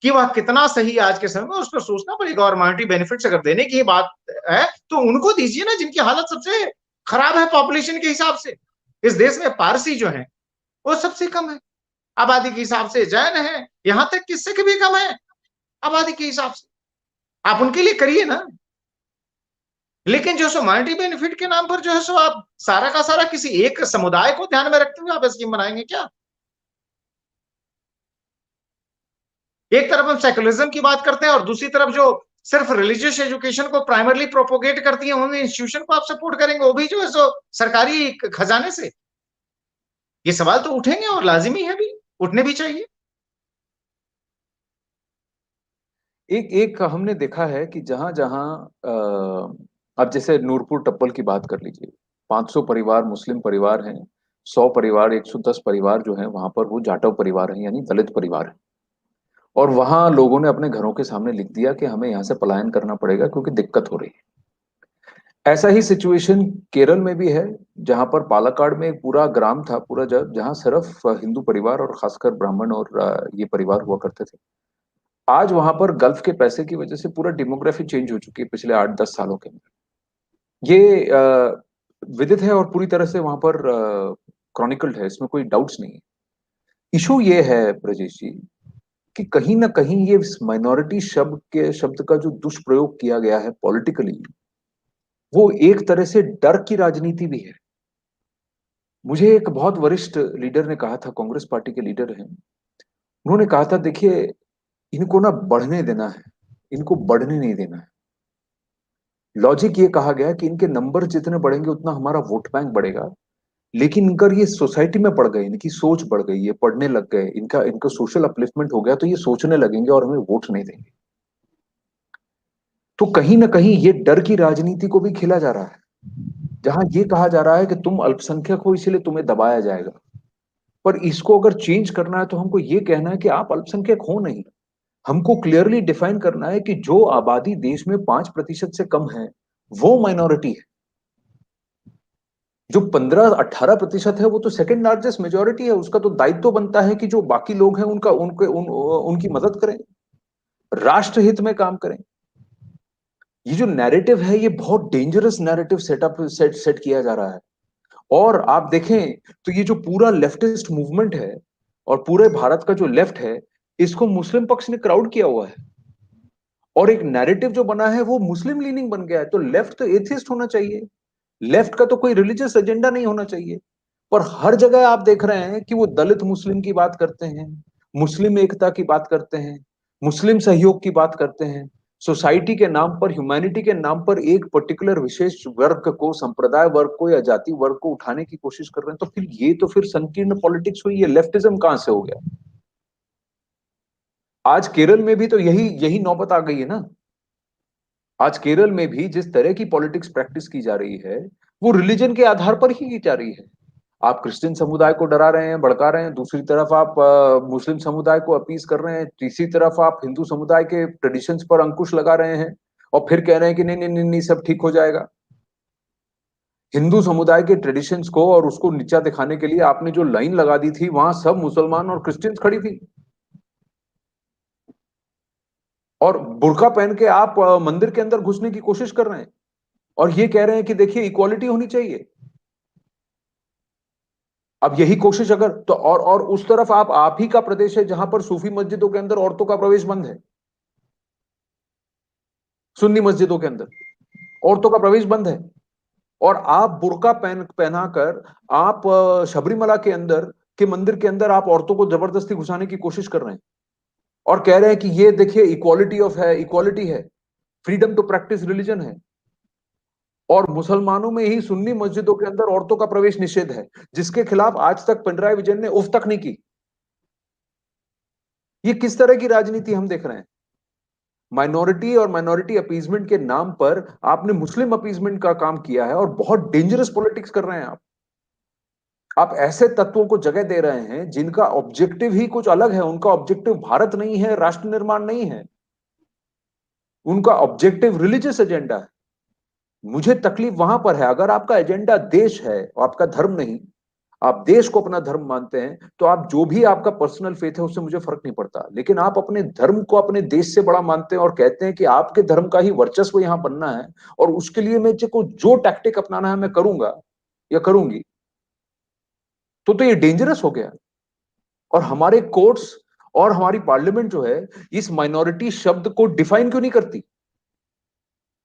कि वह कितना सही आज के समय में, उस पर सोचना पड़ेगा। और मॉनेटरी बेनिफिट्स अगर देने की बात है तो उनको दीजिए ना जिनकी हालत सबसे खराब है पॉपुलेशन के हिसाब से। इस देश में पारसी जो है वो सबसे कम है आबादी के हिसाब से, जैन है यहां तक कि सिख भी कम है आबादी के हिसाब से। आप उनके लिए करिए ना। लेकिन जो सो मॉनेटरी बेनिफिट के नाम पर जो है सो आप सारा का सारा किसी एक समुदाय को ध्यान में रखते हुए आप स्कीम बनाएंगे क्या? एक तरफ हम सेकुलरिज्म की बात करते हैं और दूसरी तरफ जो सिर्फ रिलीजियस एजुकेशन को प्राइमरली प्रोपोगेट करती है उन इंस्टीट्यूशन को आप सपोर्ट करेंगे, वो भी जो है सो सरकारी खजाने से। ये सवाल तो उठेंगे और लाजिमी है भी, उठने भी चाहिए। एक एक हमने देखा है कि जहां जहां अब जैसे नूरपुर टप्पल की बात कर लीजिए, 500 परिवार मुस्लिम परिवार हैं, 100 परिवार 110 परिवार जो हैं वहां पर वो जाटव परिवार हैं, यानी दलित परिवार हैं। और वहां लोगों ने अपने घरों के सामने लिख दिया कि हमें यहाँ से पलायन करना पड़ेगा क्योंकि दिक्कत हो रही है। ऐसा ही सिचुएशन केरल में भी है, जहां पर पालक्काड़ में एक पूरा ग्राम था, पूरा जहां सिर्फ हिंदू परिवार और खासकर ब्राह्मण और ये परिवार हुआ करते थे। आज वहां पर गल्फ के पैसे की वजह से पूरा डेमोग्राफी चेंज हो चुकी है पिछले 8-10 सालों के अंदर। ये विदित है और पूरी तरह से वहां पर क्रॉनिकल्ड है, इसमें कोई डाउट्स नहीं है। इशू ये है ब्रजेश जी कि कहीं ना कहीं ये माइनॉरिटी शब्द का जो दुष्प्रयोग किया गया है पॉलिटिकली, वो एक तरह से डर की राजनीति भी है। मुझे एक बहुत वरिष्ठ लीडर ने कहा था, कांग्रेस पार्टी के लीडर हैं, उन्होंने कहा था देखिए इनको ना बढ़ने देना है, इनको बढ़ने नहीं देना है। लॉजिक ये कहा गया कि इनके नंबर जितने बढ़ेंगे उतना हमारा वोट बैंक बढ़ेगा। लेकिन इनकर ये सोसाइटी में पड़ गए, इनकी सोच बढ़ गई, ये पढ़ने लग गए, इनका इनका सोशल अपलिफ्टमेंट हो गया, तो ये सोचने लगेंगे और हमें वोट नहीं देंगे। तो कहीं ना कहीं ये डर की राजनीति को भी खेला जा रहा है, जहां ये कहा जा रहा है कि तुम अल्पसंख्यक हो इसलिए तुम्हें दबाया जाएगा। पर इसको अगर चेंज करना है तो हमको ये कहना है कि आप अल्पसंख्यक हो नहीं। हमको क्लियरली डिफाइन करना है कि जो आबादी देश में 5% से कम है वो माइनॉरिटी है। जो 15-18% है वो तो सेकंड लार्जेस्ट मेजोरिटी है। उसका तो दायित्व तो बनता है कि जो बाकी लोग हैं उनकी मदद करें, राष्ट्रहित में काम करें। ये जो नैरेटिव है ये बहुत डेंजरस नैरेटिव सेट किया जा रहा है। और आप देखें तो ये जो पूरा लेफ्टिस्ट मूवमेंट है और पूरे भारत का जो लेफ्ट है, इसको मुस्लिम पक्ष ने क्राउड किया हुआ है। और एक नैरेटिव जो बना है वो मुस्लिम लीनिंग बन गया है। तो लेफ्ट तो एथियस्ट होना चाहिए, लेफ्ट का तो कोई रिलीजियस एजेंडा नहीं होना चाहिए। पर हर जगह आप देख रहे हैं कि वो दलित मुस्लिम की बात करते हैं, मुस्लिम एकता की बात करते हैं, मुस्लिम सहयोग की बात करते हैं। सोसाइटी के नाम पर, ह्यूमैनिटी के नाम पर एक पर्टिकुलर विशेष वर्ग को, संप्रदाय वर्ग को या जाति वर्ग को उठाने की कोशिश कर रहे हैं। तो फिर ये तो फिर संकीर्ण पॉलिटिक्स हुई, ये लेफ्टिज्म कहां से हो गया? आज केरल में भी तो यही यही नौबत आ गई है ना। आज केरल में भी जिस तरह की पॉलिटिक्स प्रैक्टिस की जा रही है वो रिलीजन के आधार पर ही की जा रही है। आप क्रिश्चियन समुदाय को डरा रहे हैं, भड़का रहे हैं, दूसरी तरफ आप मुस्लिम समुदाय को अपीज कर रहे हैं, तीसरी तरफ आप हिंदू समुदाय के ट्रेडिशंस पर अंकुश लगा रहे हैं और फिर कह रहे हैं कि नहीं नहीं नहीं नहीं सब ठीक हो जाएगा। हिंदू समुदाय के ट्रेडिशंस को और उसको नीचा दिखाने के लिए आपने जो लाइन लगा दी थी वहां सब मुसलमान और क्रिश्चियंस खड़ी थी। और बुर्का पहन के आप मंदिर के अंदर घुसने की कोशिश कर रहे हैं और ये कह रहे हैं कि देखिए इक्वालिटी होनी चाहिए। अब यही कोशिश अगर तो और उस तरफ आप ही का प्रदेश है जहां पर सूफी मस्जिदों के अंदर औरतों का प्रवेश बंद है, सुन्नी मस्जिदों के अंदर औरतों का प्रवेश बंद है। और आप बुर्का पहनाकर आप शबरीमला के अंदर के मंदिर के अंदर आप औरतों को जबरदस्ती घुसाने की कोशिश कर रहे हैं और कह रहे हैं कि ये देखिए इक्वालिटी है, फ्रीडम टू प्रैक्टिस रिलीजन है। और मुसलमानों में ही सुन्नी मस्जिदों के अंदर औरतों का प्रवेश निषेध है, जिसके खिलाफ आज तक पिनराई विजयन ने उफ तक नहीं की। ये किस तरह की राजनीति हम देख रहे हैं? माइनॉरिटी और माइनॉरिटी अपीजमेंट के नाम पर आपने मुस्लिम अपीजमेंट का काम किया है और बहुत डेंजरस पॉलिटिक्स कर रहे हैं आप ऐसे तत्वों को जगह दे रहे हैं जिनका ऑब्जेक्टिव ही कुछ अलग है। उनका ऑब्जेक्टिव भारत नहीं है, राष्ट्र निर्माण नहीं है, उनका ऑब्जेक्टिव रिलीजियस एजेंडा है। मुझे तकलीफ वहां पर है, अगर आपका एजेंडा देश है और आपका धर्म नहीं, आप देश को अपना धर्म मानते हैं, तो आप जो भी आपका पर्सनल फेथ है उससे मुझे फर्क नहीं पड़ता, लेकिन आप अपने धर्म को अपने देश से बड़ा मानते हैं और कहते हैं कि आपके धर्म का ही वर्चस्व यहां बनना है और उसके लिए मैं को जो टैक्टिक अपनाना है मैं करूंगा या करूंगी, तो ये डेंजरस हो गया। और हमारे कोर्ट्स और हमारी पार्लियामेंट जो है इस माइनॉरिटी शब्द को डिफाइन क्यों नहीं करती?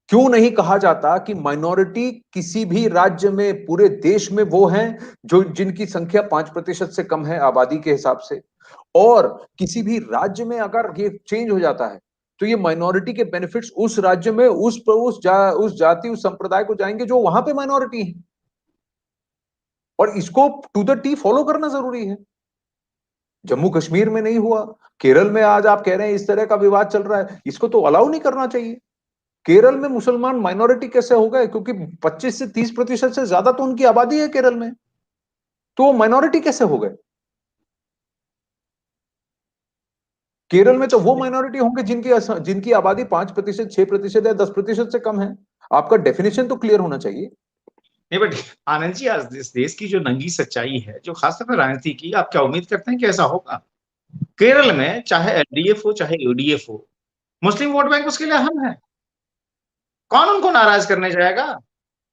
क्यों नहीं कहा जाता कि माइनॉरिटी किसी भी राज्य में, पूरे देश में वो हैं जो जिनकी संख्या 5% से कम है आबादी के हिसाब से, और किसी भी राज्य में अगर ये चेंज हो जाता है तो ये माइनॉरिटी के बेनिफिट्स उस राज्य में उस जाति उस संप्रदाय को जाएंगे जो वहां पे माइनॉरिटी है, और इसको टू द टी फॉलो करना जरूरी है। जम्मू कश्मीर में नहीं हुआ, केरल में आज आप कह रहे हैं इस तरह का विवाद चल रहा है, इसको तो अलाउ नहीं करना चाहिए। केरल में मुसलमान माइनॉरिटी कैसे हो गए? क्योंकि 25 से 30% से ज्यादा तो उनकी आबादी है केरल में, तो वो माइनॉरिटी कैसे हो गए? केरल में तो वो माइनॉरिटी होंगे जिनकी जिनकी आबादी 5%, 6% या 10% से कम है। आपका डेफिनेशन तो क्लियर होना चाहिए। नहीं, बट आनंद जी, आज इस देश की जो नंगी सच्चाई है, जो खासतौर पर राजनीति की, आप क्या उम्मीद करते हैं कि ऐसा होगा? केरल में चाहे एलडीएफ हो चाहे यूडीएफ हो, मुस्लिम वोट बैंक उसके लिए अहम है। कौन उनको नाराज करने जाएगा?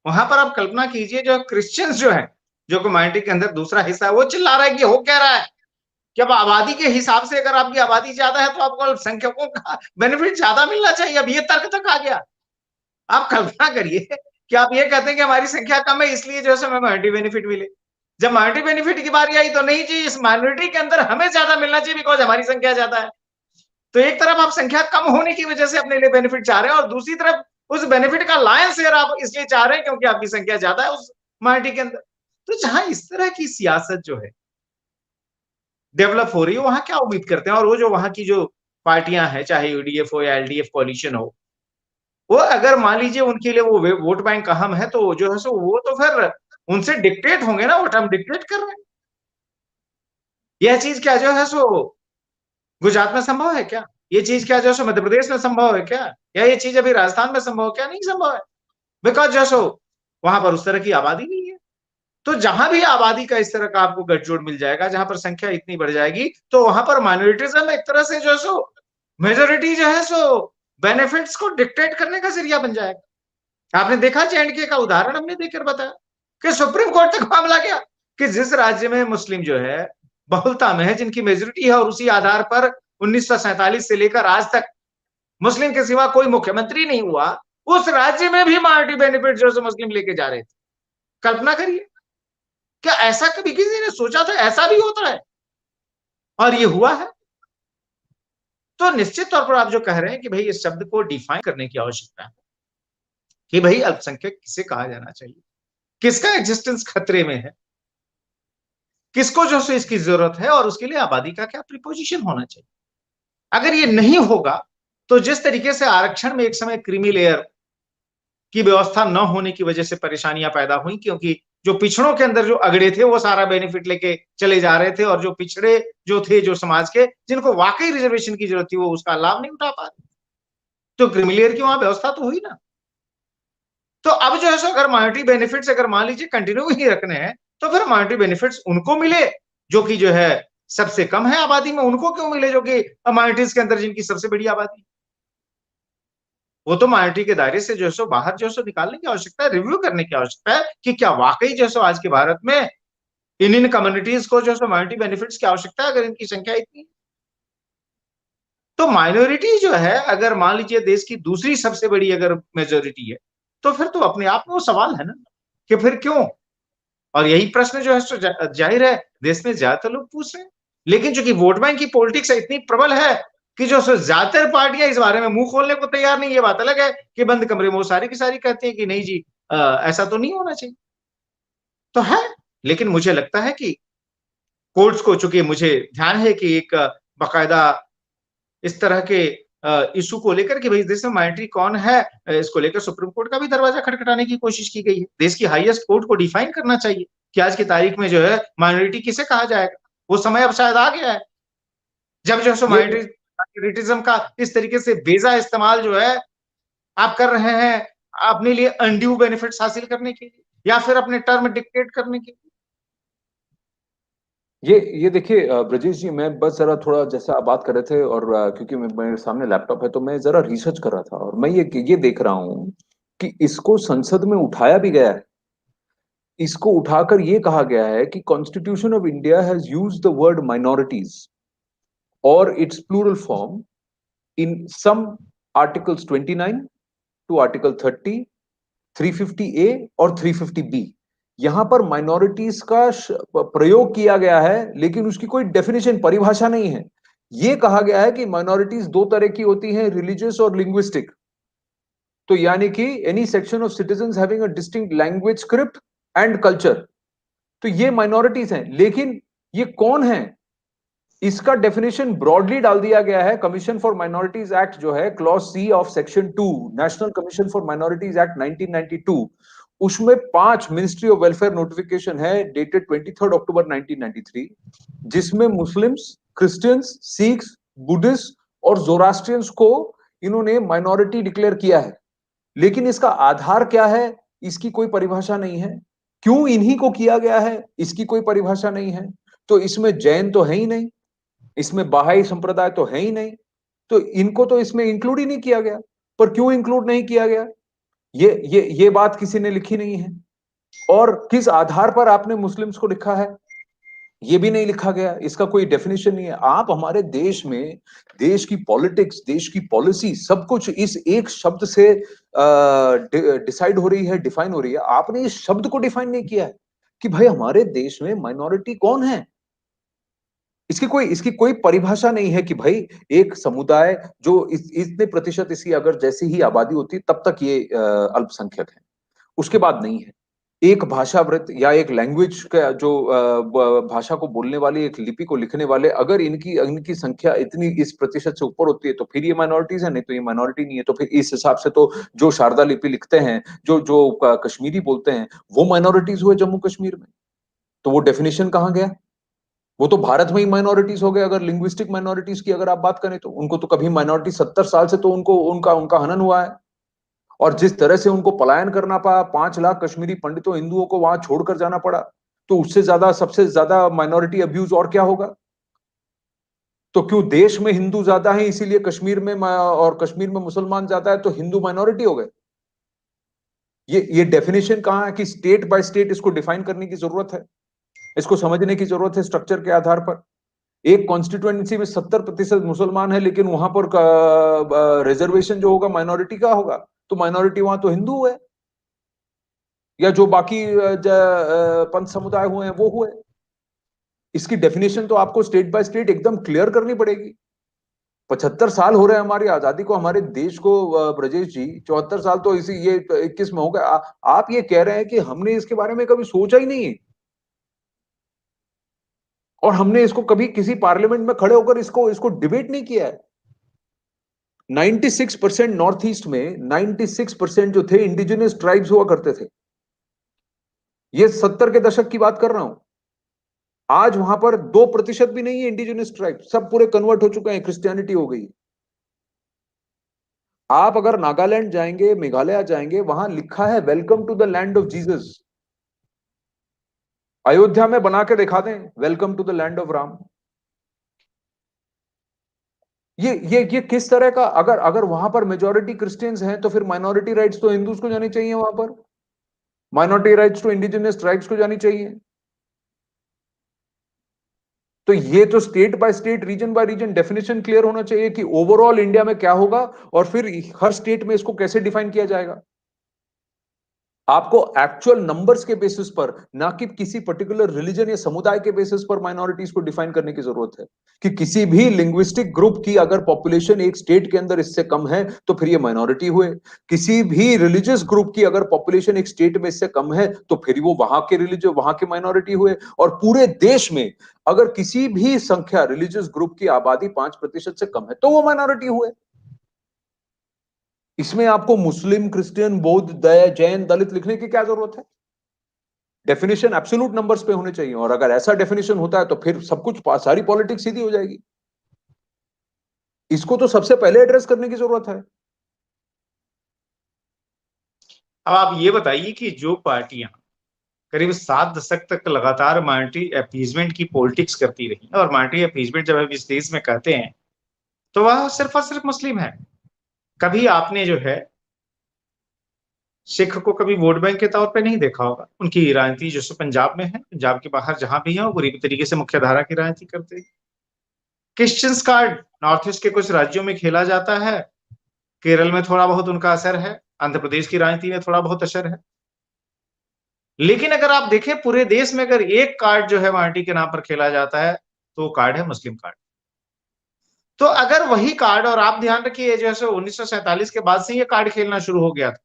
वहां पर आप कल्पना कीजिए, जो क्रिश्चियंस जो है, जो कम्युनिटी के अंदर दूसरा हिस्सा है, वो चिल्ला रहा है कि हो क्या रहा है कि अब आबादी के हिसाब से अगर आपकी आबादी ज्यादा है तो आपको अल्पसंख्यकों का बेनिफिट ज्यादा मिलना चाहिए। अब ये तर्क तक आ गया। आप कल्पना करिए कि आप ये कहते हैं कि हमारी संख्या कम है इसलिए जो है माइनॉरिटी बेनिफिट मिले। जब माइनॉरिटी बेनिफिट की बारी आई तो नहीं जी, इस माइनॉरिटी के अंदर हमें ज्यादा मिलना चाहिए बिकॉज हमारी संख्या ज्यादा है। तो एक तरफ आप संख्या कम होने की वजह से अपने लिए बेनिफिट चाह रहे हैं और दूसरी तरफ उस बेनिफिट का लायन शेयर आप इसलिए चाह रहे हैं क्योंकि आपकी संख्या ज्यादा है उस माइनॉरिटी के अंदर। तो जहां इस तरह की सियासत जो है डेवलप हो रही है, वहां क्या उम्मीद करते हैं? और वो जो वहां की जो पार्टियां हैं, चाहे यूडीएफ हो या एलडीएफ कोalition हो, वो अगर मान लीजिए उनके लिए वो वोट बैंक अहम है, तो जो है सो वो तो फिर उनसे डिक्टेट होंगे ना, वोट हम डिक्टेट कर रहे हैं। यह चीज क्या जो है सो गुजरात में संभव है क्या? ये चीज क्या जो है सो मध्य प्रदेश में संभव है क्या? या ये चीज अभी राजस्थान में संभव है क्या? नहीं संभव है, बिकॉज जो है सो वहां पर उस तरह की आबादी नहीं है। तो जहां भी आबादी का इस तरह का आपको गठजोड़ मिल जाएगा, जहां पर संख्या इतनी बढ़ जाएगी, तो वहां पर माइनॉरिटिज्म एक तरह से जो है सो मेजोरिटी जो है सो बेनिफिट्स को डिक्टेट करने का जरिया बन जाएगा। आपने देखा J&K का उदाहरण हमने देकर बताया कि सुप्रीम कोर्ट तक मामला गया कि जिस राज्य में मुस्लिम जो है बहुलता में है, जिनकी मेजोरिटी है, और उसी आधार पर 1947 से लेकर आज तक मुस्लिम के सिवा कोई मुख्यमंत्री नहीं हुआ, उस राज्य में भी माइनॉरिटी बेनिफिट जो है मुस्लिम लेके जा रहे थे। कल्पना करिए, क्या ऐसा कभी किसी ने सोचा था ऐसा भी होता है? और ये हुआ है। तो निश्चित तौर पर आप जो कह रहे हैं कि भाई इस शब्द को डिफाइन करने की आवश्यकता है कि भाई अल्पसंख्यक किसे कहा जाना चाहिए, किसका एग्जिस्टेंस खतरे में है, किसको जो है इसकी जरूरत है, और उसके लिए आबादी का क्या प्रीपोजिशन होना चाहिए। अगर ये नहीं होगा तो जिस तरीके से आरक्षण में एक समय क्रीमी लेयर की व्यवस्था न होने की वजह से परेशानियां पैदा हुई, क्योंकि जो पिछड़ों के अंदर जो अगड़े थे वो सारा बेनिफिट लेके चले जा रहे थे, और जो पिछड़े जो थे, जो समाज के जिनको वाकई रिजर्वेशन की जरूरत थी, वो उसका लाभ नहीं उठा पा रहे। तो क्रीमी लेयर की वहां व्यवस्था तो हुई ना। तो अब जो है सो अगर माइनॉरिटी बेनिफिट्स अगर मान लीजिए कंटिन्यू ही रखने हैं, तो फिर माइनॉरिटी बेनिफिट्स उनको मिले जो कि जो है सबसे कम है आबादी में, उनको क्यों मिले जो कि माइनॉरिटीज के अंदर जिनकी सबसे बड़ी आबादी। वो तो माइनॉरिटी के दायरे से जो है सो बाहर जो है सो निकालने की आवश्यकता है, रिव्यू करने की आवश्यकता है कि क्या वाकई जो है सो आज के भारत में इन कम्युनिटीज को जो है सो माइनॉरिटी बेनिफिट्स की आवश्यकता है, अगर इनकी संख्या इतनी। तो माइनॉरिटी जो है अगर मान लीजिए देश की दूसरी सबसे बड़ी अगर मेजोरिटी है, तो फिर तो अपने आप में वो सवाल है ना कि फिर क्यों। और यही प्रश्न जो है सो जाहिर है देश में ज्यादातर लोग पूछ रहे हैं। लेकिन चूंकि वोट बैंक की पॉलिटिक्स इतनी प्रबल है कि जो ज्यादातर पार्टियां इस बारे में मुंह खोलने को तैयार नहीं। ये बात अलग है कि बंद कमरे में वो सारी की सारी कहती है कि नहीं जी, ऐसा तो नहीं होना चाहिए। तो है, लेकिन मुझे लगता है कि कोर्ट्स को, चूंकि मुझे ध्यान है कि एक बाकायदा इस तरह के इशू को लेकर कि भाई देश में माइनॉरिटी कौन है, इसको लेकर सुप्रीम कोर्ट का भी दरवाजा खटखटाने की कोशिश की गई है। देश की हाईएस्ट कोर्ट को डिफाइन करना चाहिए कि आज की तारीख में जो है माइनॉरिटी किसे कहा जाएगा। वो समय अब शायद आ गया है जब जो है माइनॉरिटिज्म का इस तरीके से बेजा इस्तेमाल जो है आप कर रहे हैं अपने लिए अनड्यू बेनिफिट्स हासिल करने के लिए, या फिर अपने टर्म डिक्टेट करने के लिए। ये देखिए ब्रजेश जी, मैं बस जरा थोड़ा जैसा आप बात कर रहे थे, और क्योंकि मेरे सामने लैपटॉप है तो मैं जरा रिसर्च कर रहा था, और मैं ये देख रहा हूँ कि इसको संसद में उठाया भी गया है। इसको उठाकर ये कहा गया है कि Constitution of India has used the word minorities और its plural form in some articles 29 to article 30, 350A और 350B। यहां पर माइनॉरिटीज का प्रयोग किया गया है, लेकिन उसकी कोई डेफिनेशन, परिभाषा नहीं है। यह कहा गया है कि माइनॉरिटीज दो तरह की होती हैं, रिलीजियस और लिंग्विस्टिक। तो यानी कि any section of citizen having a distinct language, script and culture, तो ये माइनॉरिटीज हैं। लेकिन ये कौन है, इसका डेफिनेशन ब्रॉडली डाल दिया गया है। कमीशन फॉर माइनॉरिटीज एक्ट जो है, clause C of section 2, national commission for minorities act 1992, उसमें 5 मिनिस्ट्री ऑफ वेलफेयर नोटिफिकेशन है डेटेड 23 अक्टूबर 1993, जिसमें मुस्लिम्स, क्रिश्चियंस, सिख्स, बुद्धिस्ट और जोरास्ट्रियंस को इन्होंने माइनॉरिटी डिक्लेयर किया है। लेकिन इसका आधार क्या है, इसकी कोई परिभाषा नहीं है। क्यों इन्हीं को किया गया है, इसकी कोई परिभाषा नहीं है। तो इसमें जैन तो है ही नहीं, इसमें बाहाई संप्रदाय तो है ही नहीं, तो इनको तो इसमें इंक्लूड ही नहीं किया गया। पर क्यों इंक्लूड नहीं किया गया, ये बात किसी ने लिखी नहीं है। और किस आधार पर आपने मुस्लिम्स को लिखा है, ये भी नहीं लिखा गया। इसका कोई डेफिनेशन नहीं है। आप हमारे देश में, देश की पॉलिटिक्स, देश की पॉलिसी, सब कुछ इस एक शब्द से डिसाइड हो रही है, डिफाइन हो रही है। आपने इस शब्द को डिफाइन नहीं किया है कि भाई हमारे देश में माइनॉरिटी कौन है। इसकी कोई परिभाषा नहीं है कि भाई एक समुदाय जो इतने प्रतिशत, इसकी अगर जैसी ही आबादी होती तब तक ये अल्पसंख्यक है, उसके बाद नहीं है। एक भाषावृत या एक लैंग्वेज का जो भाषा को बोलने वाली, एक लिपि को लिखने वाले, अगर इनकी इनकी संख्या इतनी इस प्रतिशत से ऊपर होती है तो फिर ये माइनॉरिटीज है, नहीं तो ये माइनॉरिटी नहीं है। तो फिर इस हिसाब से तो जो शारदा लिपि लिखते हैं, जो जो कश्मीरी बोलते हैं, वो माइनॉरिटीज हुए जम्मू कश्मीर में। तो वो डेफिनेशन कहां गया, वो तो भारत में ही माइनॉरिटीज हो गए। अगर लिंग्विस्टिक माइनॉरिटीज की अगर आप बात करें तो उनको तो कभी माइनॉरिटी, 70 साल से तो उनको उनका उनका हनन हुआ है। और जिस तरह से उनको पलायन करना पड़ा, 5 लाख कश्मीरी पंडितों, हिंदुओं को वहां छोड़कर जाना पड़ा, तो उससे ज्यादा, सबसे ज्यादा माइनॉरिटी अब्यूज और क्या होगा। तो क्यों देश में हिंदू ज्यादा है इसीलिए कश्मीर में और कश्मीर में मुसलमान ज्यादा है तो हिंदू माइनॉरिटी हो गए। ये डेफिनेशन कहां है कि स्टेट बाय स्टेट इसको डिफाइन करने की जरूरत है, इसको समझने की जरूरत है स्ट्रक्चर के आधार पर। एक कॉन्स्टिट्यूएंसी में 70% मुसलमान है, लेकिन वहां पर रिजर्वेशन जो होगा माइनॉरिटी का होगा, तो माइनॉरिटी वहां तो हिंदू है, या जो बाकी पंथ समुदाय हुए हैं वो हुए। इसकी डेफिनेशन तो आपको स्टेट बाय स्टेट एकदम क्लियर करनी पड़ेगी। 75 साल हो रहे हैं हमारी आजादी को, हमारे देश को, ब्रजेश जी, 74 साल तो इसी ये 21 में हो गए। आप ये कह रहे हैं कि हमने इसके बारे में कभी सोचा ही नहीं है, और हमने इसको कभी किसी पार्लियामेंट में खड़े होकर इसको इसको डिबेट नहीं किया है। 96% नॉर्थ ईस्ट में 96% जो थे इंडिजिनियस ट्राइब्स हुआ करते थे। ये 70 के दशक की बात कर रहा हूं। आज वहां पर 2% भी नहीं है इंडिजिनियस ट्राइब, सब पूरे कन्वर्ट हो चुके हैं, क्रिश्चियनिटी हो गई। आप अगर नागालैंड जाएंगे, मेघालय जाएंगे, वहां लिखा है welcome to the land of Jesus. Ayodhya में बना के दिखा दें welcome to the land of Ram. ये किस तरह का, अगर अगर वहां पर मेजोरिटी क्रिश्चियंस हैं तो फिर माइनॉरिटी राइट्स तो हिंदूज को जानी चाहिए, वहां पर माइनॉरिटी राइट्स तो इंडिजिनियस ट्राइब्स को जानी चाहिए। तो ये तो state by state, region by region definition clear होना चाहिए कि ओवरऑल इंडिया में क्या होगा, और फिर हर स्टेट में इसको कैसे डिफाइन किया जाएगा। आपको एक्चुअल नंबर्स के बेसिस पर, ना कि किसी पर्टिकुलर रिलीजन या समुदाय के बेसिस पर माइनॉरिटीज को डिफाइन करने की जरूरत है। कि किसी भी लिंग्विस्टिक ग्रुप की अगर पॉपुलेशन एक स्टेट के अंदर इससे कम है तो फिर ये माइनॉरिटी हुए। किसी भी रिलीजियस ग्रुप की अगर पॉपुलेशन एक स्टेट में इससे कम है तो फिर वो वहां के रिलीजियस, वहां के माइनॉरिटी हुए। और पूरे देश में अगर किसी भी संख्या रिलीजियस ग्रुप की आबादी 5% से कम है तो वो माइनॉरिटी हुए। इसमें आपको मुस्लिम, क्रिश्चियन, बौद्ध, जैन, दलित लिखने की क्या जरूरत है। डेफिनेशन एब्सोल्यूट नंबर्स पे होने चाहिए, और अगर ऐसा डेफिनेशन होता है तो फिर सब कुछ, सारी पॉलिटिक्स सीधी हो जाएगी। इसको तो सबसे पहले एड्रेस करने की जरूरत है। अब आप ये बताइए कि जो पार्टियां करीब 7 दशक तक लगातार माइनॉरिटी अपीजमेंट की पॉलिटिक्स करती रही, और माइनॉरिटी अपीजमेंट जब हम इस देश में कहते हैं तो वह सिर्फ और सिर्फ मुस्लिम है। कभी आपने जो है सिख को कभी वोट बैंक के तौर पे नहीं देखा होगा। उनकी राजनीति जो पंजाब में है, पंजाब के बाहर जहां भी है, वो बुरी तरीके से मुख्य धारा की राजनीति करते हैं। क्रिश्चियंस कार्ड नॉर्थ ईस्ट के कुछ राज्यों में खेला जाता है, केरल में थोड़ा बहुत उनका असर है, आंध्र प्रदेश की राजनीति में थोड़ा बहुत असर है। लेकिन अगर आप देखें पूरे देश में अगर एक कार्ड जो है माइनॉरिटी के नाम पर खेला जाता है तो वो कार्ड है मुस्लिम कार्ड। तो अगर वही कार्ड, और आप ध्यान रखिए जो है 1947 के बाद से ये कार्ड खेलना शुरू हो गया था,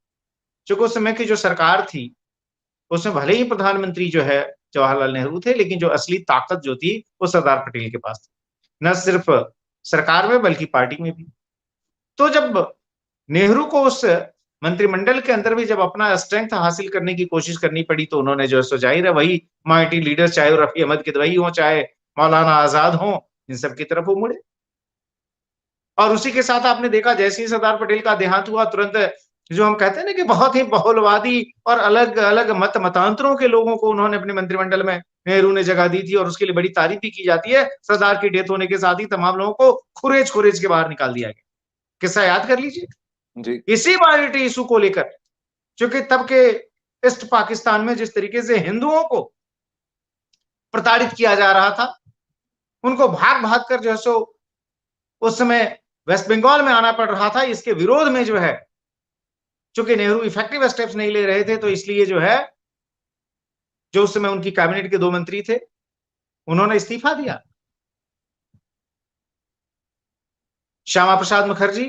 चूंकि उस समय की जो सरकार थी उसमें भले ही प्रधानमंत्री जो है जवाहरलाल नेहरू थे, लेकिन जो असली ताकत जो थी वो सरदार पटेल के पास थी, न सिर्फ सरकार में बल्कि पार्टी में भी। तो जब नेहरू को उस मंत्रिमंडल के अंदर भी जब अपना स्ट्रेंथ हासिल करने की कोशिश करनी पड़ी तो उन्होंने जो है सो जाहिर है वही माइनॉरिटी लीडर, चाहे रफी अहमद किदवई हो, चाहे मौलाना आजाद हो, इन सब की तरफ वो मुड़े। और उसी के साथ आपने देखा जैसे ही सरदार पटेल का देहांत हुआ, तुरंत जो हम कहते हैं ना कि बहुत ही बहुलवादी और अलग अलग मतांतरों के लोगों को उन्होंने अपने मंत्रिमंडल में नेहरू ने जगह दी थी, और उसके लिए बड़ी तारीफ भी की जाती है। सरदार की डेथ होने के साथ ही तमाम लोगों को खुरेज खुरेज के बाहर निकाल दिया गया। किस्सा याद कर लीजिए जी। इसी माइनॉरिटी इशू को लेकर, क्योंकि तब के ईस्ट पाकिस्तान में जिस तरीके से हिंदुओं को प्रताड़ित किया जा रहा था, उनको भाग भाग कर जो है सो उस समय वेस्ट बंगाल में आना पड़ रहा था, इसके विरोध में जो है चूंकि नेहरू इफेक्टिव स्टेप्स नहीं ले रहे थे, तो इसलिए जो है जो उस समय उनकी कैबिनेट के 2 मंत्री थे उन्होंने इस्तीफा दिया। श्यामा प्रसाद मुखर्जी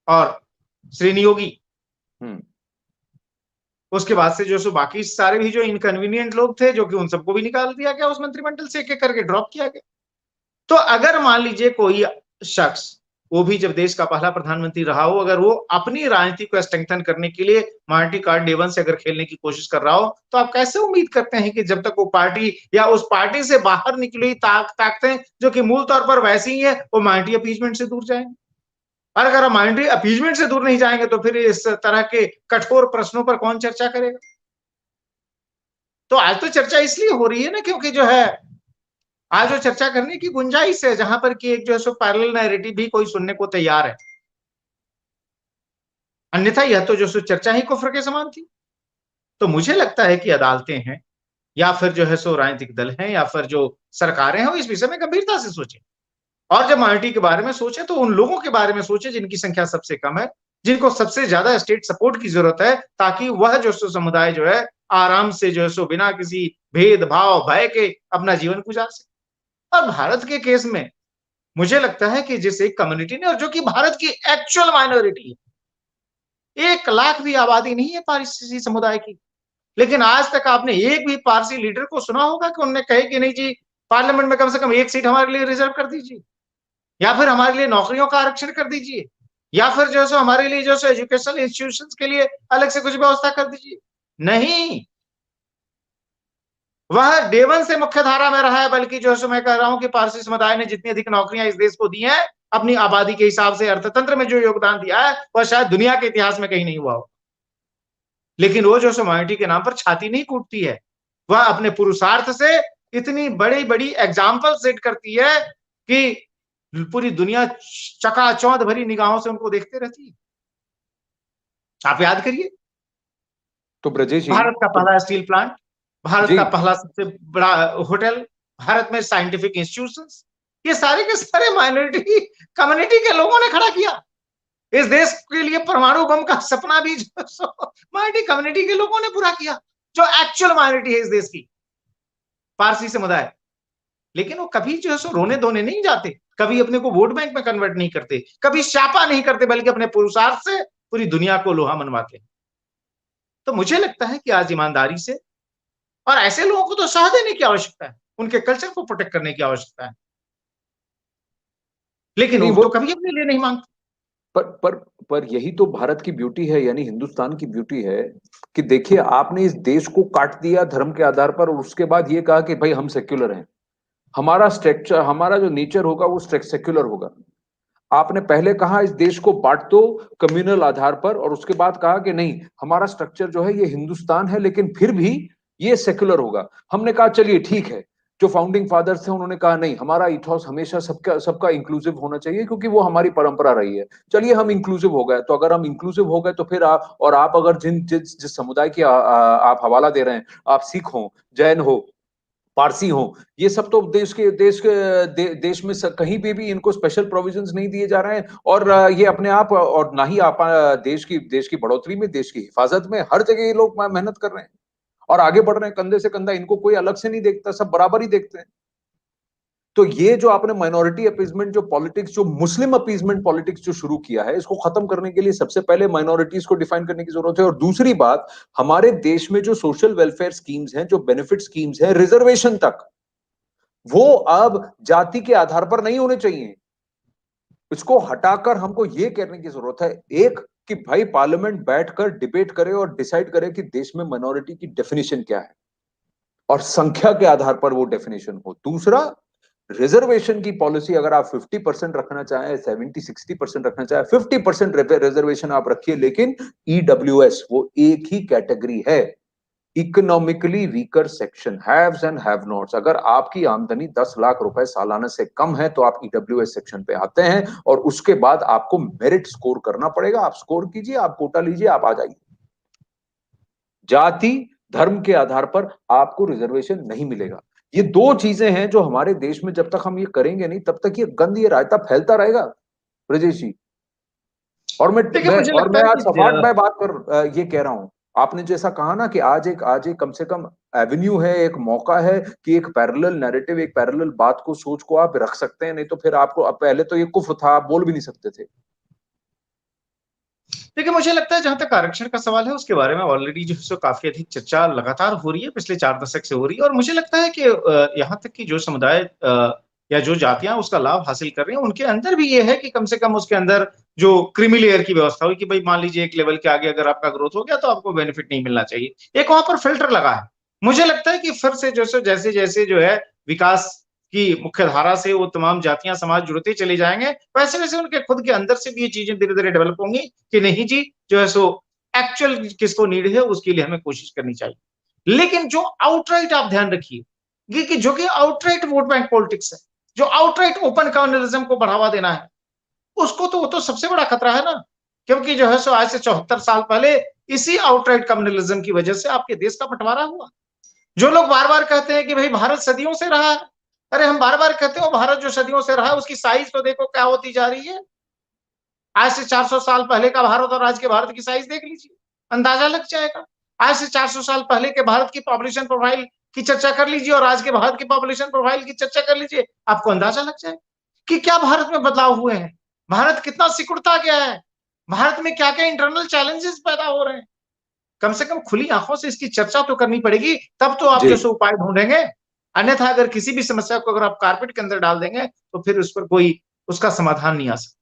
और श्रीनी योगी। उसके बाद से जो सो बाकी सारे भी जो इनकन्वीनियंट लोग थे, जो कि उन सबको भी निकाल दिया गया उस मंत्रिमंडल से, एक एक करके ड्रॉप किया गया। तो अगर मान लीजिए कोई शख्स, वो भी जब देश का पहला प्रधानमंत्री रहा हो, अगर वो अपनी राजनीति को स्ट्रेंथन करने के लिए माइनॉरिटी कार्ड डे वन से अगर खेलने की कोशिश कर रहा हो, तो आप कैसे उम्मीद करते हैं कि जब तक वो पार्टी या उस पार्टी से बाहर निकली ताकतें जो कि मूल तौर पर वैसी ही है, वो माइनॉरिटी अपीजमेंट से दूर जाएंगे? और अगर हम माइनॉरिटी अपीजमेंट से दूर नहीं जाएंगे तो फिर इस तरह के कठोर प्रश्नों पर कौन चर्चा करेगा? तो आज तो चर्चा इसलिए हो रही है ना क्योंकि जो है आज वो चर्चा करने की गुंजाइश है, जहां पर कि एक जो है सो पैरेलल नैरेटिव भी कोई सुनने को तैयार है। अन्यथा यह तो जो सो चर्चा ही कुफ्र के समान थी। तो मुझे लगता है कि अदालतें हैं या फिर जो है सो राजनीतिक दल हैं या फिर जो सरकारें हैं, वो इस विषय में गंभीरता से सोचें, और जब माइनॉरिटी के बारे में सोचे तो उन लोगों के बारे में सोचे जिनकी संख्या सबसे कम है, जिनको सबसे ज्यादा स्टेट सपोर्ट की जरूरत है, ताकि वह जो समुदाय जो है आराम से जो है सो बिना किसी भेदभाव भय के अपना जीवन गुजार सके। और भारत के केस में मुझे लगता है कि जिस एक कम्युनिटी ने, और जो कि भारत की एक्चुअल माइनॉरिटी है, 1 लाख भी आबादी नहीं है पारसी समुदाय की, लेकिन आज तक आपने एक भी पारसी लीडर को सुना होगा कि उन्होंने कहे कि नहीं जी पार्लियामेंट में कम से कम 1 सीट हमारे लिए रिजर्व कर दीजिए, या फिर हमारे लिए नौकरियों का आरक्षण कर दीजिए, या फिर जो है हमारे लिए जो है एजुकेशनल इंस्टीट्यूशंस के लिए अलग से कुछ व्यवस्था कर दीजिए। नहीं, वह डे वन से मुख्य धारा में रहा है, बल्कि जो है मैं कह रहा हूं कि पारसी समुदाय ने जितनी अधिक नौकरियां इस देश को दी हैं, अपनी आबादी के हिसाब से अर्थतंत्र में जो योगदान दिया है, वह शायद दुनिया के इतिहास में कहीं नहीं हुआ हो। लेकिन वो जो माइनॉरिटी के नाम पर छाती नहीं कूटती है, वह अपने पुरुषार्थ से इतनी बड़ी बड़ी एग्जाम्पल सेट करती है कि पूरी दुनिया चकाचौंध भरी निगाहों से उनको देखते रहती है। आप याद करिए, तो ब्रजेश जी, भारत का पहला स्टील प्लांट, भारत का पहला सबसे बड़ा होटल, भारत में साइंटिफिक इंस्टीट्यूशंस, ये सारे के सारे माइनॉरिटी कम्युनिटी के लोगों ने खड़ा किया। इस देश के लिए परमाणु बम का सपना भी माइनॉरिटी कम्युनिटी के लोगों ने पूरा किया, जो एक्चुअल माइनॉरिटी है इस देश की, पारसी समुदाय। लेकिन वो कभी जो है सो रोने धोने नहीं जाते, कभी अपने को वोट बैंक में कन्वर्ट नहीं करते, कभी स्यापा नहीं करते, बल्कि अपने पुरुषार्थ से पूरी दुनिया को लोहा मनवाते हैं। तो मुझे लगता है कि आज ईमानदारी से, और ऐसे लोगों को तो सह देने की आवश्यकता है, उनके कल्चर को प्रोटेक्ट करने की आवश्यकता है, लेकिन वो तो कभी अपने लिए नहीं मांगते। पर यही तो भारत की ब्यूटी है, यानी हिंदुस्तान की ब्यूटी है कि देखिए आपने इस देश को काट दिया धर्म के आधार पर, और उसके बाद ये कहा कि भाई हम सेक्युलर हैं, हमारा स्ट्रक्चर, हमारा जो नेचर होगा वो सेक्युलर होगा। आपने पहले कहा इस देश को बांट दो कम्युनल आधार पर, और उसके बाद कहा कि नहीं हमारा स्ट्रक्चर जो है ये हिंदुस्तान है, लेकिन फिर भी ये सेक्युलर होगा। हमने कहा चलिए ठीक है, जो फाउंडिंग फादर्स थे उन्होंने कहा नहीं, हमारा इथॉस हमेशा सबका सबका इंक्लूसिव होना चाहिए क्योंकि वो हमारी परंपरा रही है। चलिए हम इंक्लूसिव हो गए, तो अगर हम इंक्लूसिव हो गए तो फिर आप अगर जिस समुदाय की आप हवाला दे रहे हैं, आप सिख हो, जैन हो, पारसी हो, ये सब तो देश में कहीं पे भी इनको स्पेशल प्रोविजंस नहीं दिए जा रहे हैं, और ये अपने आप, और ना ही आप देश की बढ़ोतरी में, देश की हिफाजत में, हर जगह ये लोग मेहनत कर रहे हैं और आगे बढ़ रहे हैं कंधे से कंधा। इनको कोई अलग से नहीं देखता, सब बराबर ही देखते हैं। तो ये जो आपने माइनॉरिटी अपीजमेंट जो पॉलिटिक्स, जो मुस्लिम अपीजमेंट पॉलिटिक्स जो शुरू किया है, इसको खत्म करने के लिए सबसे पहले माइनॉरिटीज को डिफाइन करने की जरूरत है। और दूसरी बात, हमारे देश में जो सोशल वेलफेयर स्कीम्स हैं, जो बेनिफिट स्कीम्स हैं, रिजर्वेशन तक, वो अब जाति के आधार पर नहीं होने चाहिए। इसको हटाकर हमको ये कहने की जरूरत है, एक, कि भाई पार्लियामेंट बैठकर डिबेट करे और डिसाइड करे कि देश में माइनॉरिटी की डेफिनेशन क्या है, और संख्या के आधार पर वो डेफिनेशन हो। दूसरा, रिजर्वेशन की पॉलिसी अगर आप 50% रखना चाहें, 70-60% रखना चाहें, 50% रिजर्वेशन आप रखिए, लेकिन ईडब्ल्यूएस वो एक ही कैटेगरी है, economically weaker section, haves and have nots. अगर आपकी आमदनी 10 लाख रुपए सालाना से कम है तो आप ईडब्ल्यूएस सेक्शन पे आते हैं, और उसके बाद आपको मेरिट स्कोर करना पड़ेगा। आप स्कोर कीजिए, आप कोटा लीजिए, आप आ जाइए। जाति धर्म के आधार पर आपको रिजर्वेशन नहीं मिलेगा। ये दो चीजें हैं जो हमारे देश में जब तक हम ये करेंगे नहीं, तब तक ये गंद, ये रायता फैलता रहेगा, ब्रजेश जी। और देखिए मुझे लगता मैं है आज कि सपाट मैं बात कर ये कह रहा हूं, आपने जैसा कहा ना कि आज एक कम से कम एवेन्यू है, एक मौका है कि एक पैरेलल नैरेटिव, एक पैरेलल बात को, सोच को आप रख सकते हैं। नहीं तो फिर आपको, अब पहले तो ये कुफ्र था, आप बोल भी नहीं सकते थे। देखिए मुझे लगता है जहां तक आरक्षण का सवाल है उसके बारे में ऑलरेडी जो है काफी अधिक चर्चा लगातार हो रही है, पिछले 4 दशक से हो रही है। और मुझे लगता है कि यहाँ तक कि जो समुदाय या जो जातियां उसका लाभ हासिल कर रही हैं, उनके अंदर भी ये है कि कम से कम उसके अंदर जो क्रीमी लेयर की व्यवस्था हुई कि भाई मान लीजिए एक लेवल के आगे अगर आपका ग्रोथ हो गया तो आपको बेनिफिट नहीं मिलना चाहिए, एक वहां पर फिल्टर लगा है। मुझे लगता है कि फिर से जैसे जैसे जो है विकास की मुख्य धारा से वो तमाम जातियां समाज जुड़ते चले जाएंगे, वैसे वैसे उनके खुद के अंदर से भी ये चीजें धीरे धीरे डेवलप होंगी कि नहीं जी, जो है सो एक्चुअल किसको नीड है उसके लिए हमें कोशिश करनी चाहिए। लेकिन जो आउटराइट, आप ध्यान रखिए, ये कि जो कि आउटराइट वोट बैंक पॉलिटिक्स है, जो आउटराइट ओपन कम्युनलिज्म को बढ़ावा देना है, उसको तो वो तो सबसे बड़ा खतरा है ना। क्योंकि जो है सो आज से 74 साल पहले इसी आउटराइट कम्युनलिज्म की वजह से आपके देश का बंटवारा हुआ। जो लोग बार बार कहते हैं कि भाई भारत सदियों से रहा है, अरे हम बार बार कहते हो भारत जो सदियों से रहा है उसकी साइज तो देखो क्या होती जा रही है। आज से 400 साल पहले का भारत और आज के भारत की साइज देख लीजिए, अंदाजा लग जाएगा। आज से 400 साल पहले के भारत की पॉपुलेशन प्रोफाइल की चर्चा कर लीजिए और आज के भारत की पॉपुलेशन प्रोफाइल की चर्चा कर लीजिए, आपको अंदाजा लग जाएगा कि क्या भारत में बदलाव हुए हैं, भारत कितना सिकुड़ता गया है, भारत में क्या क्या इंटरनल चैलेंजेस पैदा हो रहे हैं। कम से कम खुली आंखों से इसकी चर्चा तो करनी पड़ेगी, तब तो आप जी, जो सो उपाय ढूंढेंगे। अन्यथा अगर किसी भी समस्या को अगर आप कारपेट के अंदर डाल देंगे तो फिर उस पर कोई उसका समाधान नहीं आ सकता,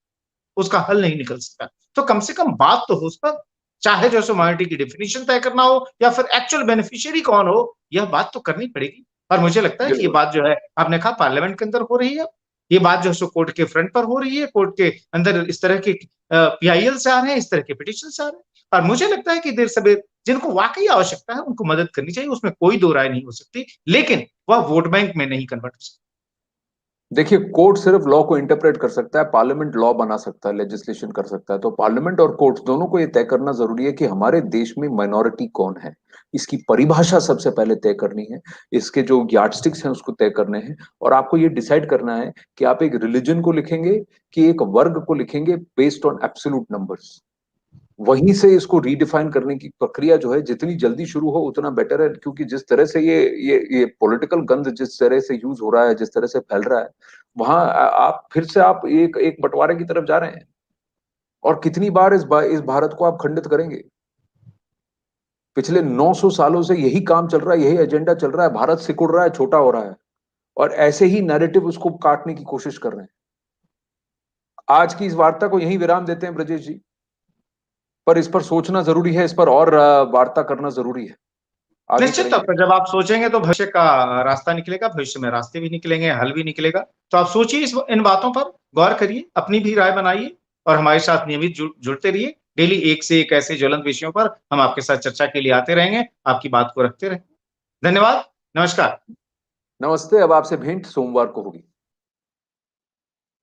उसका हल नहीं निकल सकता। तो कम से कम बात तो हो उस पर, चाहे जो सो माइनॉरिटी की डेफिनेशन तय करना हो या फिर एक्चुअल बेनिफिशियरी कौन हो, यह बात तो करनी पड़ेगी। और मुझे लगता है कि ये बिल्कुल। बात जो है आपने कहा पार्लियामेंट के अंदर हो रही है, ये बात जो है सो कोर्ट के फ्रंट पर हो रही है, कोर्ट के अंदर इस तरह के पीआईएल से आ रहे हैं, इस तरह के पिटिशन से आ रहे हैं। और मुझे लगता है कि देर सवेर जिनको वाकई आवश्यकता है उनको मदद करनी चाहिए, उसमें कोई दो राय नहीं हो सकती, लेकिन वह वोट बैंक में नहीं कन्वर्ट हो सकती। देखिए, कोर्ट सिर्फ लॉ को इंटरप्रेट कर सकता है, पार्लियामेंट लॉ बना सकता है, लेजिस्लेशन कर सकता है। तो पार्लियामेंट और कोर्ट दोनों को यह तय करना जरूरी है कि हमारे देश में माइनॉरिटी कौन है, इसकी परिभाषा सबसे पहले तय करनी है, इसके जो यार्डस्टिक्स हैं उसको तय करने हैं, और आपको ये डिसाइड करना है कि आप एक रिलीजन को लिखेंगे कि एक वर्ग को लिखेंगे बेस्ड ऑन एब्सोल्यूट नंबर्स। वहीं से इसको रीडिफाइन करने की प्रक्रिया जो है जितनी जल्दी शुरू हो उतना बेटर है, क्योंकि जिस तरह से ये पॉलिटिकल गंद जिस तरह से यूज हो रहा है, जिस तरह से फैल रहा है, वहां आप फिर से आप एक एक बंटवारे की तरफ जा रहे हैं। और कितनी बार इस भारत को आप खंडित करेंगे? पिछले 900 सालों से यही काम चल रहा है, यही एजेंडा चल रहा है, भारत सिकुड़ रहा है, छोटा हो रहा है, और ऐसे ही नैरेटिव उसको काटने की कोशिश कर रहे हैं। आज की इस वार्ता को यही विराम देते हैं ब्रजेश जी, पर इस पर सोचना जरूरी है, इस पर और वार्ता करना जरूरी है, आगे निश्चित तौर करेंगे। पर जब आप सोचेंगे तो भविष्य का रास्ता निकलेगा, भविष्य में रास्ते भी निकलेंगे, हल भी निकलेगा। तो आप सोचिए, इन बातों पर गौर करिए, अपनी भी राय बनाइए और हमारे साथ नियमित जुड़ते रहिए। डेली एक से एक ऐसे ज्वलंत विषयों पर हम आपके साथ चर्चा के लिए आते रहेंगे, आपकी बात को रखते रहेंगे। धन्यवाद, नमस्कार। नमस्ते। अब आपसे भेंट सोमवार को होगी।